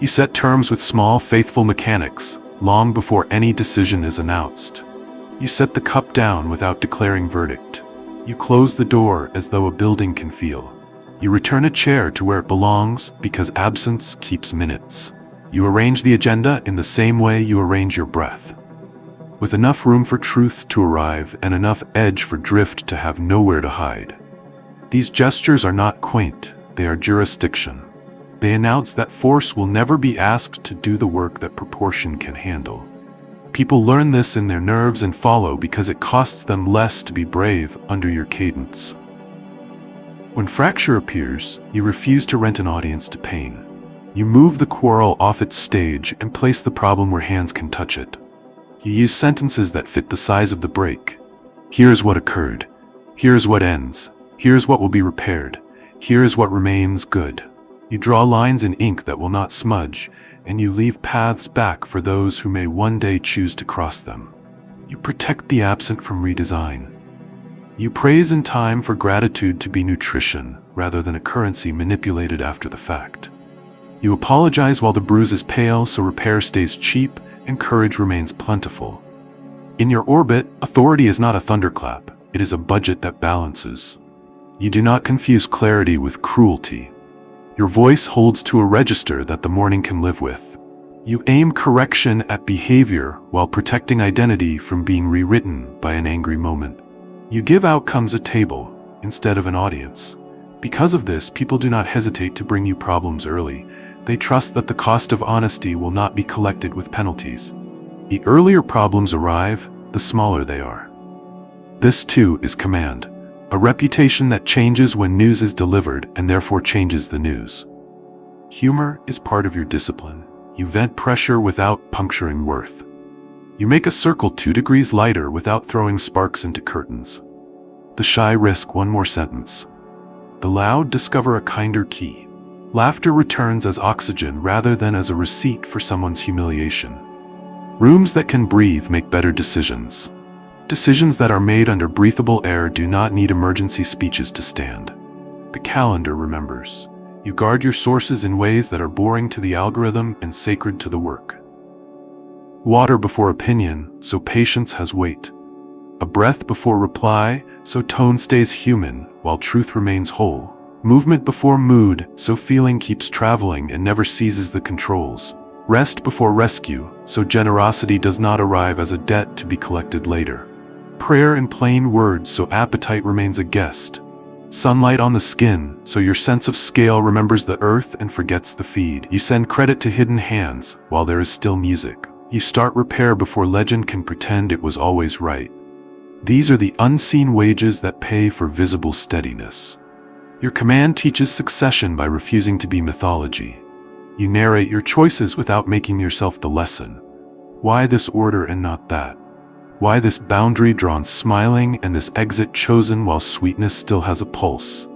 You set terms with small, faithful mechanics, long before any decision is announced. You set the cup down without declaring verdict. You close the door as though a building can feel. You return a chair to where it belongs because absence keeps minutes. You arrange the agenda in the same way you arrange your breath. With enough room for truth to arrive and enough edge for drift to have nowhere to hide. These gestures are not quaint, they are jurisdiction. They announce that force will never be asked to do the work that proportion can handle. People learn this in their nerves and follow because it costs them less to be brave under your cadence. When fracture appears, you refuse to rent an audience to pain. You move the quarrel off its stage and place the problem where hands can touch it. You use sentences that fit the size of the break. Here's what occurred. Here's what ends. Here's what will be repaired. Here is what remains good. You draw lines in ink that will not smudge, and you leave paths back for those who may one day choose to cross them. You protect the absent from redesign. You praise in time for gratitude to be nutrition, rather than a currency manipulated after the fact. You apologize while the bruise is pale so repair stays cheap and courage remains plentiful. In your orbit, authority is not a thunderclap, it is a budget that balances. You do not confuse clarity with cruelty. Your voice holds to a register that the morning can live with. You aim correction at behavior while protecting identity from being rewritten by an angry moment. You give outcomes a table instead of an audience. Because of this, people do not hesitate to bring you problems early. They trust that the cost of honesty will not be collected with penalties. The earlier problems arrive, the smaller they are. This too is command. A reputation that changes when news is delivered and therefore changes the news. Humor is part of your discipline. You vent pressure without puncturing worth. You make a circle 2 degrees lighter without throwing sparks into curtains. The shy risk one more sentence. The loud discover a kinder key. Laughter returns as oxygen rather than as a receipt for someone's humiliation. Rooms that can breathe make better decisions. Decisions that are made under breathable air do not need emergency speeches to stand. The calendar remembers. You guard your sources in ways that are boring to the algorithm and sacred to the work. Water before opinion, so patience has weight. A breath before reply, so tone stays human while truth remains whole. Movement before mood, so feeling keeps traveling and never seizes the controls. Rest before rescue, so generosity does not arrive as a debt to be collected later. Prayer in plain words, so appetite remains a guest. Sunlight on the skin, so your sense of scale remembers the earth and forgets the feed. You send credit to hidden hands while there is still music. You start repair before legend can pretend it was always right. These are the unseen wages that pay for visible steadiness. Your command teaches succession by refusing to be mythology. You narrate your choices without making yourself the lesson. Why this order and not that? Why this boundary drawn smiling and this exit chosen while sweetness still has a pulse?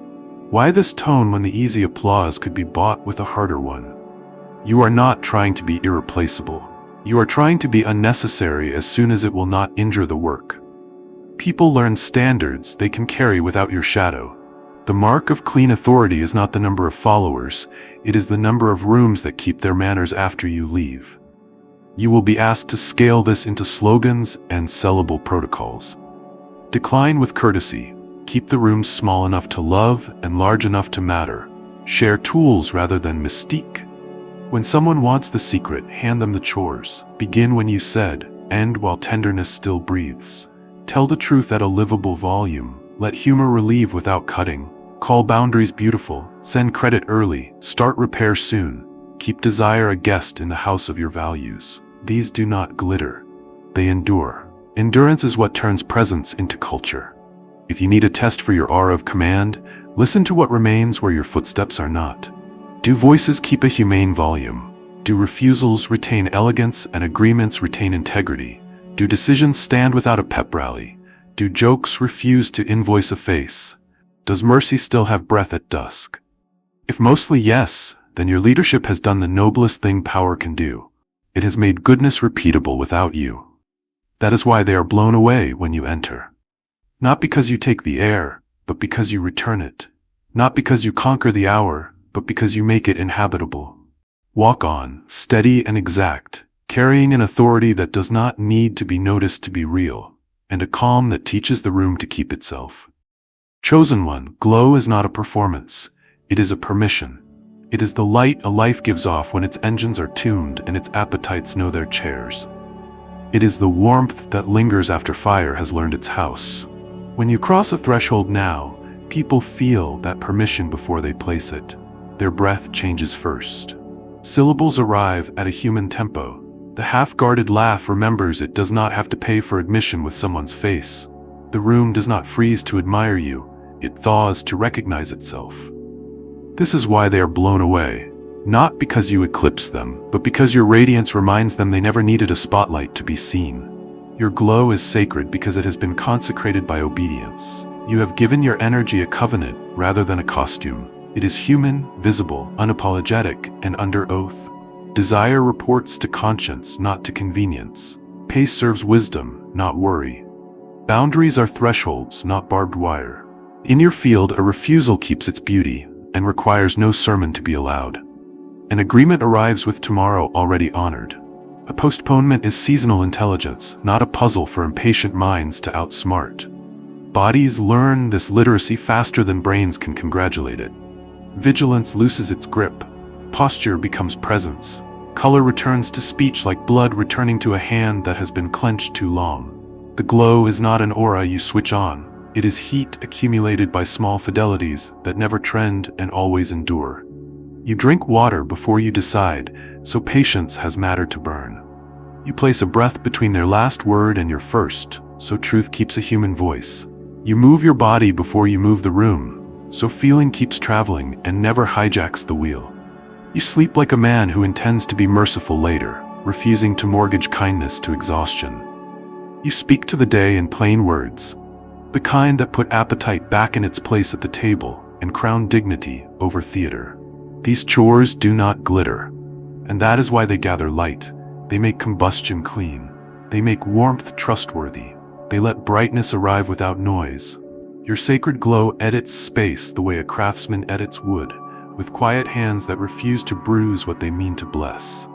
Why this tone when the easy applause could be bought with a harder one? You are not trying to be irreplaceable. You are trying to be unnecessary as soon as it will not injure the work. People learn standards they can carry without your shadow. The mark of clean authority is not the number of followers, it is the number of rooms that keep their manners after you leave. You will be asked to scale this into slogans and sellable protocols. Decline with courtesy. Keep the rooms small enough to love and large enough to matter. Share tools rather than mystique. When someone wants the secret, hand them the chores. Begin when you said, End while tenderness still breathes. Tell the truth at a livable volume. Let humor relieve without cutting. Call boundaries beautiful. Send credit early. Start repair soon. Keep desire a guest in the house of your values. These do not glitter. They endure. Endurance is what turns presence into culture. If you need a test for your aura of command, listen to what remains where your footsteps are not. Do voices keep a humane volume? Do refusals retain elegance and agreements retain integrity? Do decisions stand without a pep rally? Do jokes refuse to invoice a face? Does mercy still have breath at dusk? If mostly yes, then your leadership has done the noblest thing power can do. It has made goodness repeatable without you. That is why they are blown away when you enter. Not because you take the air, but because you return it. Not because you conquer the hour, but because you make it inhabitable. Walk on, steady and exact, carrying an authority that does not need to be noticed to be real, and a calm that teaches the room to keep itself. Chosen one, glow is not a performance. It is a permission. It is the light a life gives off when its engines are tuned and its appetites know their chairs. It is the warmth that lingers after fire has learned its house. When you cross a threshold now, people feel that permission before they place it. Their breath changes first. Syllables arrive at a human tempo. The half-guarded laugh remembers it does not have to pay for admission with someone's face. The room does not freeze to admire you. It thaws to recognize itself. This is why they are blown away. Not because you eclipse them, but because your radiance reminds them they never needed a spotlight to be seen. Your glow is sacred because it has been consecrated by obedience. You have given your energy a covenant rather than a costume. It is human, visible, unapologetic, and under oath. Desire reports to conscience, not to convenience. Pace serves wisdom, not worry. Boundaries are thresholds, not barbed wire. In your field, a refusal keeps its beauty and requires no sermon to be allowed. An agreement arrives with tomorrow already honored. A postponement is seasonal intelligence, not a puzzle for impatient minds to outsmart. Bodies learn this literacy faster than brains can congratulate it. Vigilance looses its grip. Posture becomes presence. Color returns to speech like blood returning to a hand that has been clenched too long. The glow is not an aura you switch on. It is heat accumulated by small fidelities that never trend and always endure. You drink water before you decide, so patience has matter to burn. You place a breath between their last word and your first, so truth keeps a human voice. You move your body before you move the room, so feeling keeps traveling and never hijacks the wheel. You sleep like a man who intends to be merciful later, refusing to mortgage kindness to exhaustion. You speak to the day in plain words, the kind that put appetite back in its place at the table and crown dignity over theater. These chores do not glitter, and that is why they gather light. They make combustion clean. They make warmth trustworthy. They let brightness arrive without noise. Your sacred glow edits space the way a craftsman edits wood, with quiet hands that refuse to bruise what they mean to bless.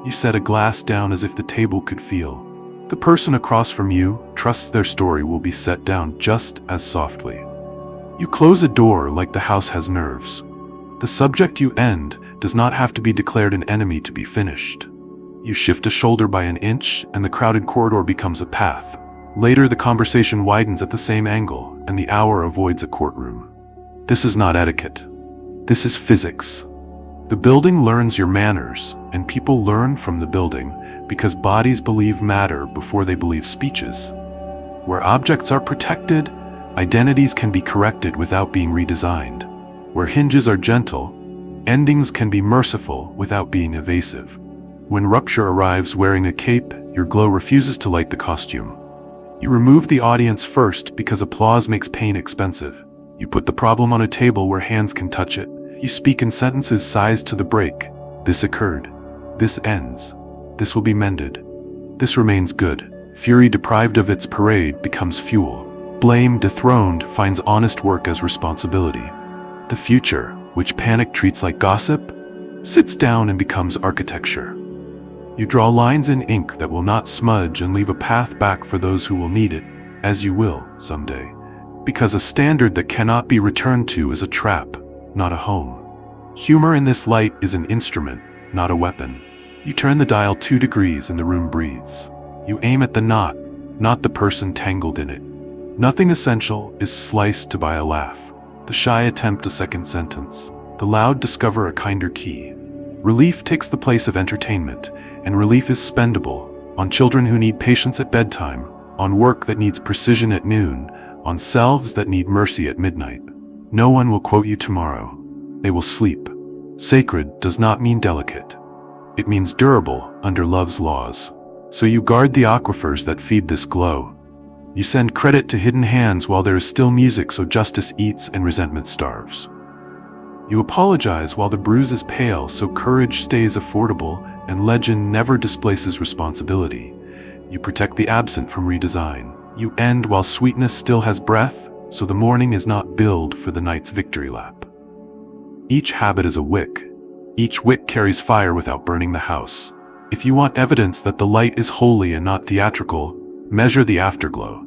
You set a glass down as if the table could feel. The person across from you trusts their story will be set down just as softly. You close a door like the house has nerves. The subject you end does not have to be declared an enemy to be finished. You shift a shoulder by an inch and the crowded corridor becomes a path. Later the conversation widens at the same angle and the hour avoids a courtroom. This is not etiquette. This is physics. The building learns your manners, and people learn from the building because bodies believe matter before they believe speeches. Where objects are protected, identities can be corrected without being redesigned. Where hinges are gentle, endings can be merciful without being evasive. When rupture arrives wearing a cape, your glow refuses to light the costume. You remove the audience first because applause makes pain expensive. You put the problem on a table where hands can touch it. You speak in sentences sized to the break. This occurred. This ends. This will be mended. This remains good. Fury deprived of its parade becomes fuel. Blame dethroned finds honest work as responsibility. The future, which panic treats like gossip, sits down and becomes architecture. You draw lines in ink that will not smudge and leave a path back for those who will need it, as you will someday. Because a standard that cannot be returned to is a trap, not a home. Humor in this light is an instrument, not a weapon. You turn the dial 2 degrees and the room breathes. You aim at the knot, not the person tangled in it. Nothing essential is sliced to buy a laugh. The shy attempt a second sentence. The loud discover a kinder key. Relief takes the place of entertainment, and relief is spendable on children who need patience at bedtime, on work that needs precision at noon, on selves that need mercy at midnight. No one will quote you tomorrow. They will sleep. Sacred does not mean delicate. It means durable under love's laws. So you guard the aquifers that feed this glow. You send credit to hidden hands while there is still music, so justice eats and resentment starves. You apologize while the bruise is pale, so courage stays affordable and legend never displaces responsibility. You protect the absent from redesign. You end while sweetness still has breath, so the morning is not billed for the night's victory lap. Each habit is a wick. Each wick carries fire without burning the house. If you want evidence that the light is holy and not theatrical, measure the afterglow.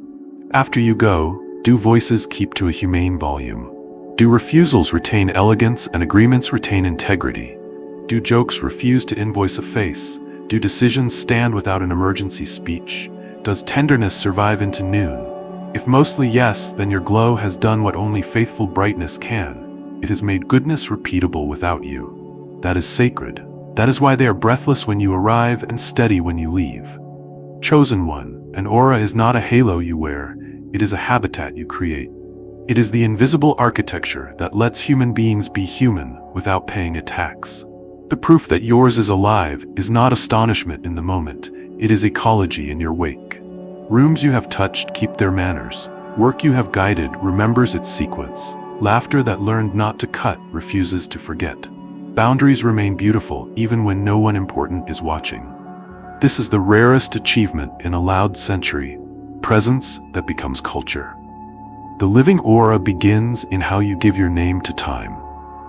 After you go, do voices keep to a humane volume? Do refusals retain elegance and agreements retain integrity? Do jokes refuse to invoice a face? Do decisions stand without an emergency speech? Does tenderness survive into noon? If mostly yes, then your glow has done what only faithful brightness can. It has made goodness repeatable without you. That is sacred. That is why they are breathless when you arrive and steady when you leave. Chosen one, an aura is not a halo you wear, it is a habitat you create. It is the invisible architecture that lets human beings be human without paying a tax. The proof that yours is alive is not astonishment in the moment, it is ecology in your wake. Rooms you have touched keep their manners. Work you have guided remembers its sequence. Laughter that learned not to cut refuses to forget. Boundaries remain beautiful even when no one important is watching. This is the rarest achievement in a loud century, presence that becomes culture. The living aura begins in how you give your name to time.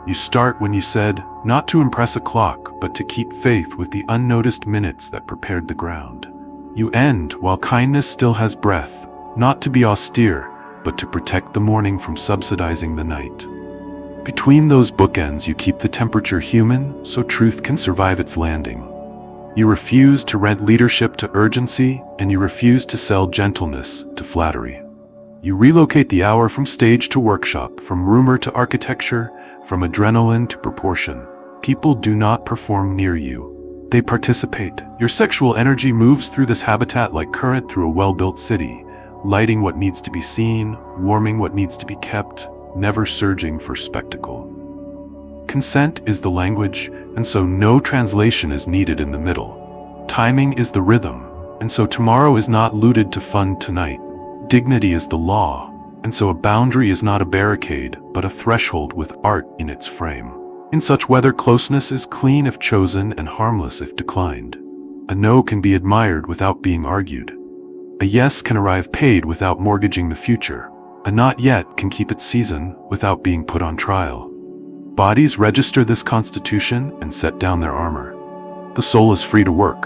You start when you said, not to impress a clock, but to keep faith with the unnoticed minutes that prepared the ground. You end while kindness still has breath, not to be austere, but to protect the morning from subsidizing the night. Between those bookends you keep the temperature human, so truth can survive its landing. You refuse to rent leadership to urgency, and you refuse to sell gentleness to flattery. You relocate the hour from stage to workshop, from rumor to architecture, from adrenaline to proportion. People do not perform near you. They participate. Your sexual energy moves through this habitat like current through a well-built city, lighting what needs to be seen, warming what needs to be kept, never surging for spectacle. Consent is the language, and so no translation is needed in the middle. Timing is the rhythm, and so tomorrow is not looted to fund tonight. Dignity is the law, and so a boundary is not a barricade, but a threshold with art in its frame. In such weather, closeness is clean if chosen and harmless if declined. A no can be admired without being argued. A yes can arrive paid without mortgaging the future. A not yet can keep its season without being put on trial. Bodies register this constitution and set down their armor. The soul is free to work.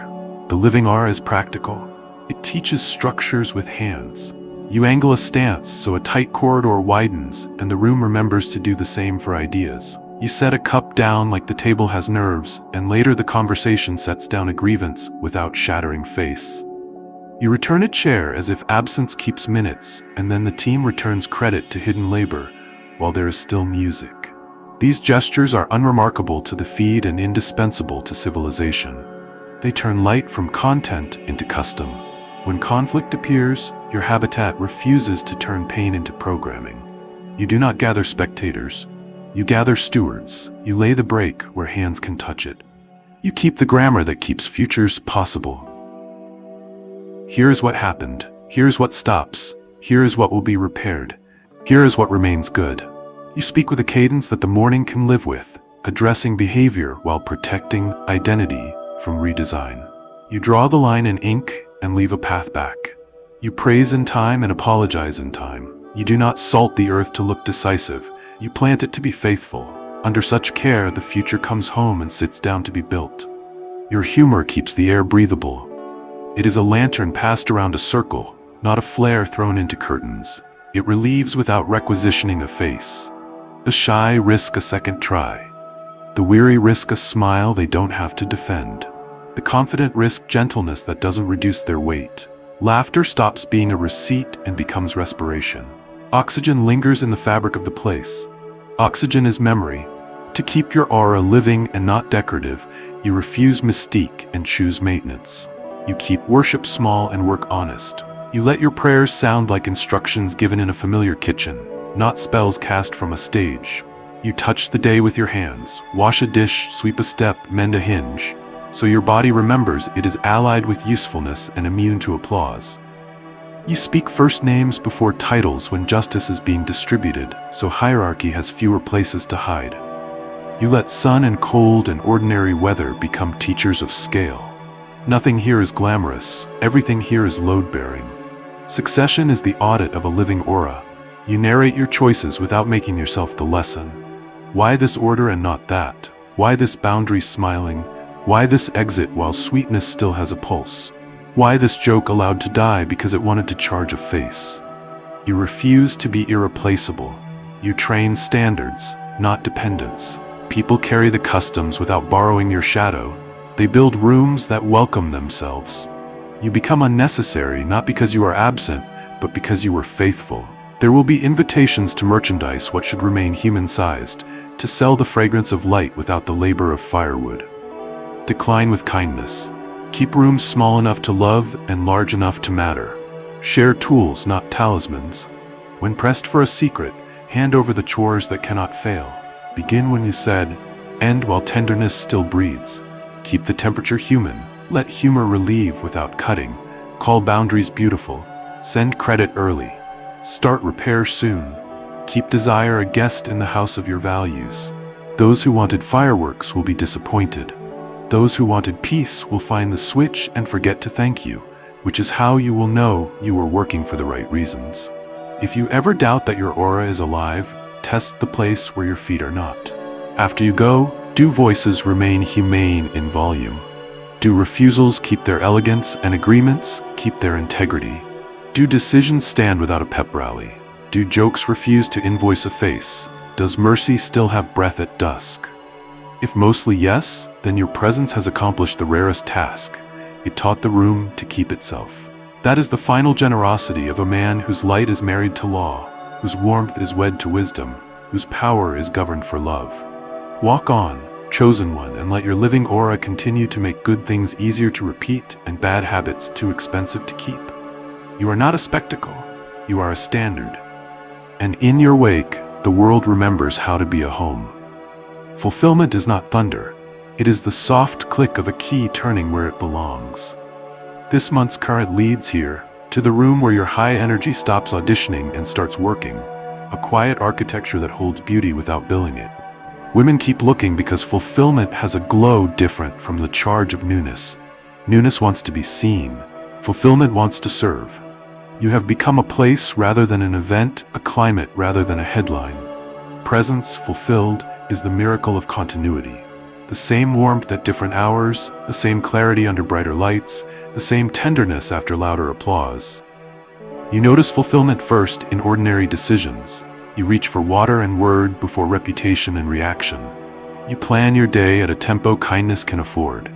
The living aura is practical. It teaches structures with hands. You angle a stance so a tight corridor widens and the room remembers to do the same for ideas. You set a cup down like the table has nerves, and later the conversation sets down a grievance without shattering face. You return a chair as if absence keeps minutes, and then the team returns credit to hidden labor while there is still music. These gestures are unremarkable to the feed and indispensable to civilization. They turn light from content into custom. When conflict appears, your habitat refuses to turn pain into programming. You do not gather spectators. You gather stewards. You lay the brake where hands can touch it. You keep the grammar that keeps futures possible. Here is what happened. Here is what stops. Here is what will be repaired. Here is what remains good. You speak with a cadence that the morning can live with, addressing behavior while protecting identity from redesign. You draw the line in ink and leave a path back. You praise in time and apologize in time. You do not salt the earth to look decisive. You plant it to be faithful. Under such care, the future comes home and sits down to be built. Your humor keeps the air breathable. It is a lantern passed around a circle, not a flare thrown into curtains. It relieves without requisitioning a face. The shy risk a second try. The weary risk a smile they don't have to defend. The confident risk gentleness that doesn't reduce their weight. Laughter stops being a receipt and becomes respiration. Oxygen lingers in the fabric of the place. Oxygen is memory. To keep your aura living and not decorative, you refuse mystique and choose maintenance. You keep worship small and work honest. You let your prayers sound like instructions given in a familiar kitchen, not spells cast from a stage. You touch the day with your hands, wash a dish, sweep a step, mend a hinge, so your body remembers it is allied with usefulness and immune to applause. You speak first names before titles when justice is being distributed, so hierarchy has fewer places to hide. You let sun and cold and ordinary weather become teachers of scale. Nothing here is glamorous, everything here is load-bearing. Succession is the audit of a living aura. You narrate your choices without making yourself the lesson. Why this order and not that? Why this boundary smiling? Why this exit while sweetness still has a pulse? Why this joke allowed to die because it wanted to charge a face? You refuse to be irreplaceable. You train standards, not dependence. People carry the customs without borrowing your shadow. They build rooms that welcome themselves. You become unnecessary not because you are absent, but because you were faithful. There will be invitations to merchandise what should remain human-sized, to sell the fragrance of light without the labor of firewood. Decline with kindness. Keep rooms small enough to love and large enough to matter. Share tools, not talismans. When pressed for a secret, hand over the chores that cannot fail. Begin when you said, end while tenderness still breathes. Keep the temperature human. Let humor relieve without cutting. Call boundaries beautiful. Send credit early. Start repair soon. Keep desire a guest in the house of your values. Those who wanted fireworks will be disappointed. Those who wanted peace will find the switch and forget to thank you, which is how you will know you were working for the right reasons. If you ever doubt that your aura is alive, test the place where your feet are not. After you go, do voices remain humane in volume? Do refusals keep their elegance and agreements keep their integrity? Do decisions stand without a pep rally? Do jokes refuse to invoice a face? Does mercy still have breath at dusk? If mostly yes, then your presence has accomplished the rarest task. It taught the room to keep itself. That is the final generosity of a man whose light is married to law, whose warmth is wed to wisdom, whose power is governed for love. Walk on, chosen one, and let your living aura continue to make good things easier to repeat and bad habits too expensive to keep. You are not a spectacle, you are a standard. And in your wake, the world remembers how to be a home. Fulfillment is not thunder. It is the soft click of a key turning where it belongs. This month's current leads here, to the room where your high energy stops auditioning and starts working, a quiet architecture that holds beauty without billing it. Women keep looking because fulfillment has a glow different from the charge of newness. Newness wants to be seen. Fulfillment wants to serve. You have become a place rather than an event, a climate rather than a headline. Presence fulfilled is the miracle of continuity. The same warmth at different hours, the same clarity under brighter lights, the same tenderness after louder applause. You notice fulfillment first in ordinary decisions. You reach for water and word before reputation and reaction. You plan your day at a tempo kindness can afford.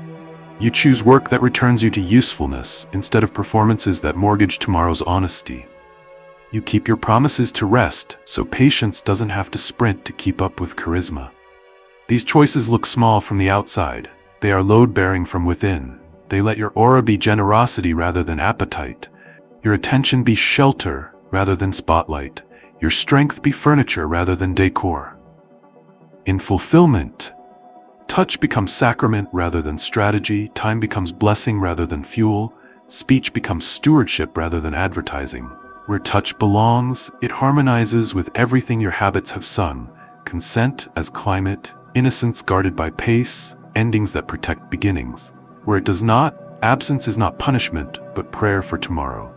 You choose work that returns you to usefulness instead of performances that mortgage tomorrow's honesty. You keep your promises to rest so patience doesn't have to sprint to keep up with charisma. These choices look small from the outside. They are load-bearing from within. They let your aura be generosity rather than appetite. Your attention be shelter rather than spotlight. Your strength be furniture rather than decor. In fulfillment, touch becomes sacrament rather than strategy. Time becomes blessing rather than fuel. Speech becomes stewardship rather than advertising. Where touch belongs, it harmonizes with everything your habits have sung. Consent as climate, innocence guarded by pace, endings that protect beginnings. Where it does not, absence is not punishment, but prayer for tomorrow.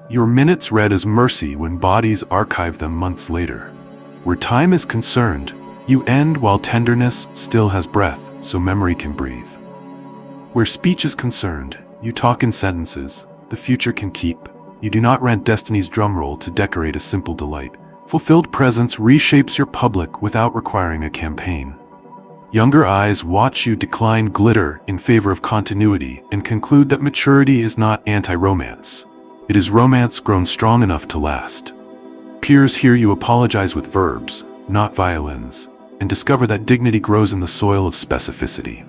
Your minutes read as mercy when bodies archive them months later. Where time is concerned, you end while tenderness still has breath, so memory can breathe. Where speech is concerned, you talk in sentences, the future can keep. You do not rent destiny's drumroll to decorate a simple delight. Fulfilled presence reshapes your public without requiring a campaign. Younger eyes watch you decline glitter in favor of continuity and conclude that maturity is not anti-romance. It is romance grown strong enough to last. Peers hear you apologize with verbs, not violins, and discover that dignity grows in the soil of specificity.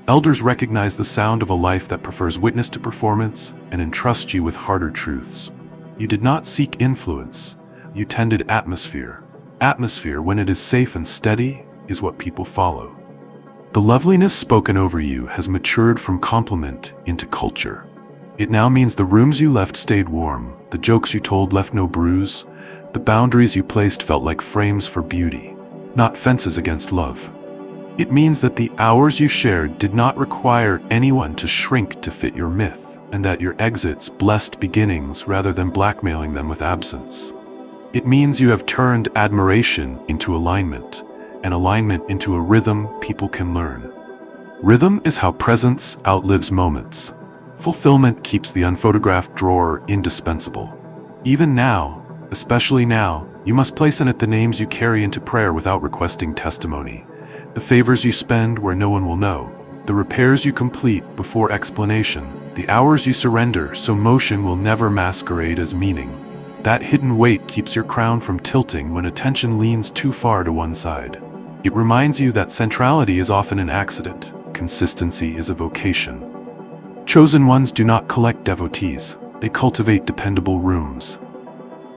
Elders recognize the sound of a life that prefers witness to performance and entrust you with harder truths. You did not seek influence, you tended atmosphere. Atmosphere, when it is safe and steady, is what people follow. The loveliness spoken over you has matured from compliment into culture. It now means the rooms you left stayed warm, the jokes you told left no bruise, the boundaries you placed felt like frames for beauty, not fences against love. It means that the hours you shared did not require anyone to shrink to fit your myth, and that your exits blessed beginnings rather than blackmailing them with absence. It means you have turned admiration into alignment, and alignment into a rhythm people can learn. Rhythm is how presence outlives moments. Fulfillment keeps the unphotographed drawer indispensable. Even now, especially now, you must place in it the names you carry into prayer without requesting testimony, the favors you spend where no one will know, the repairs you complete before explanation, the hours you surrender so motion will never masquerade as meaning. That hidden weight keeps your crown from tilting when attention leans too far to one side. It reminds you that centrality is often an accident, consistency is a vocation. Chosen ones do not collect devotees, they cultivate dependable rooms.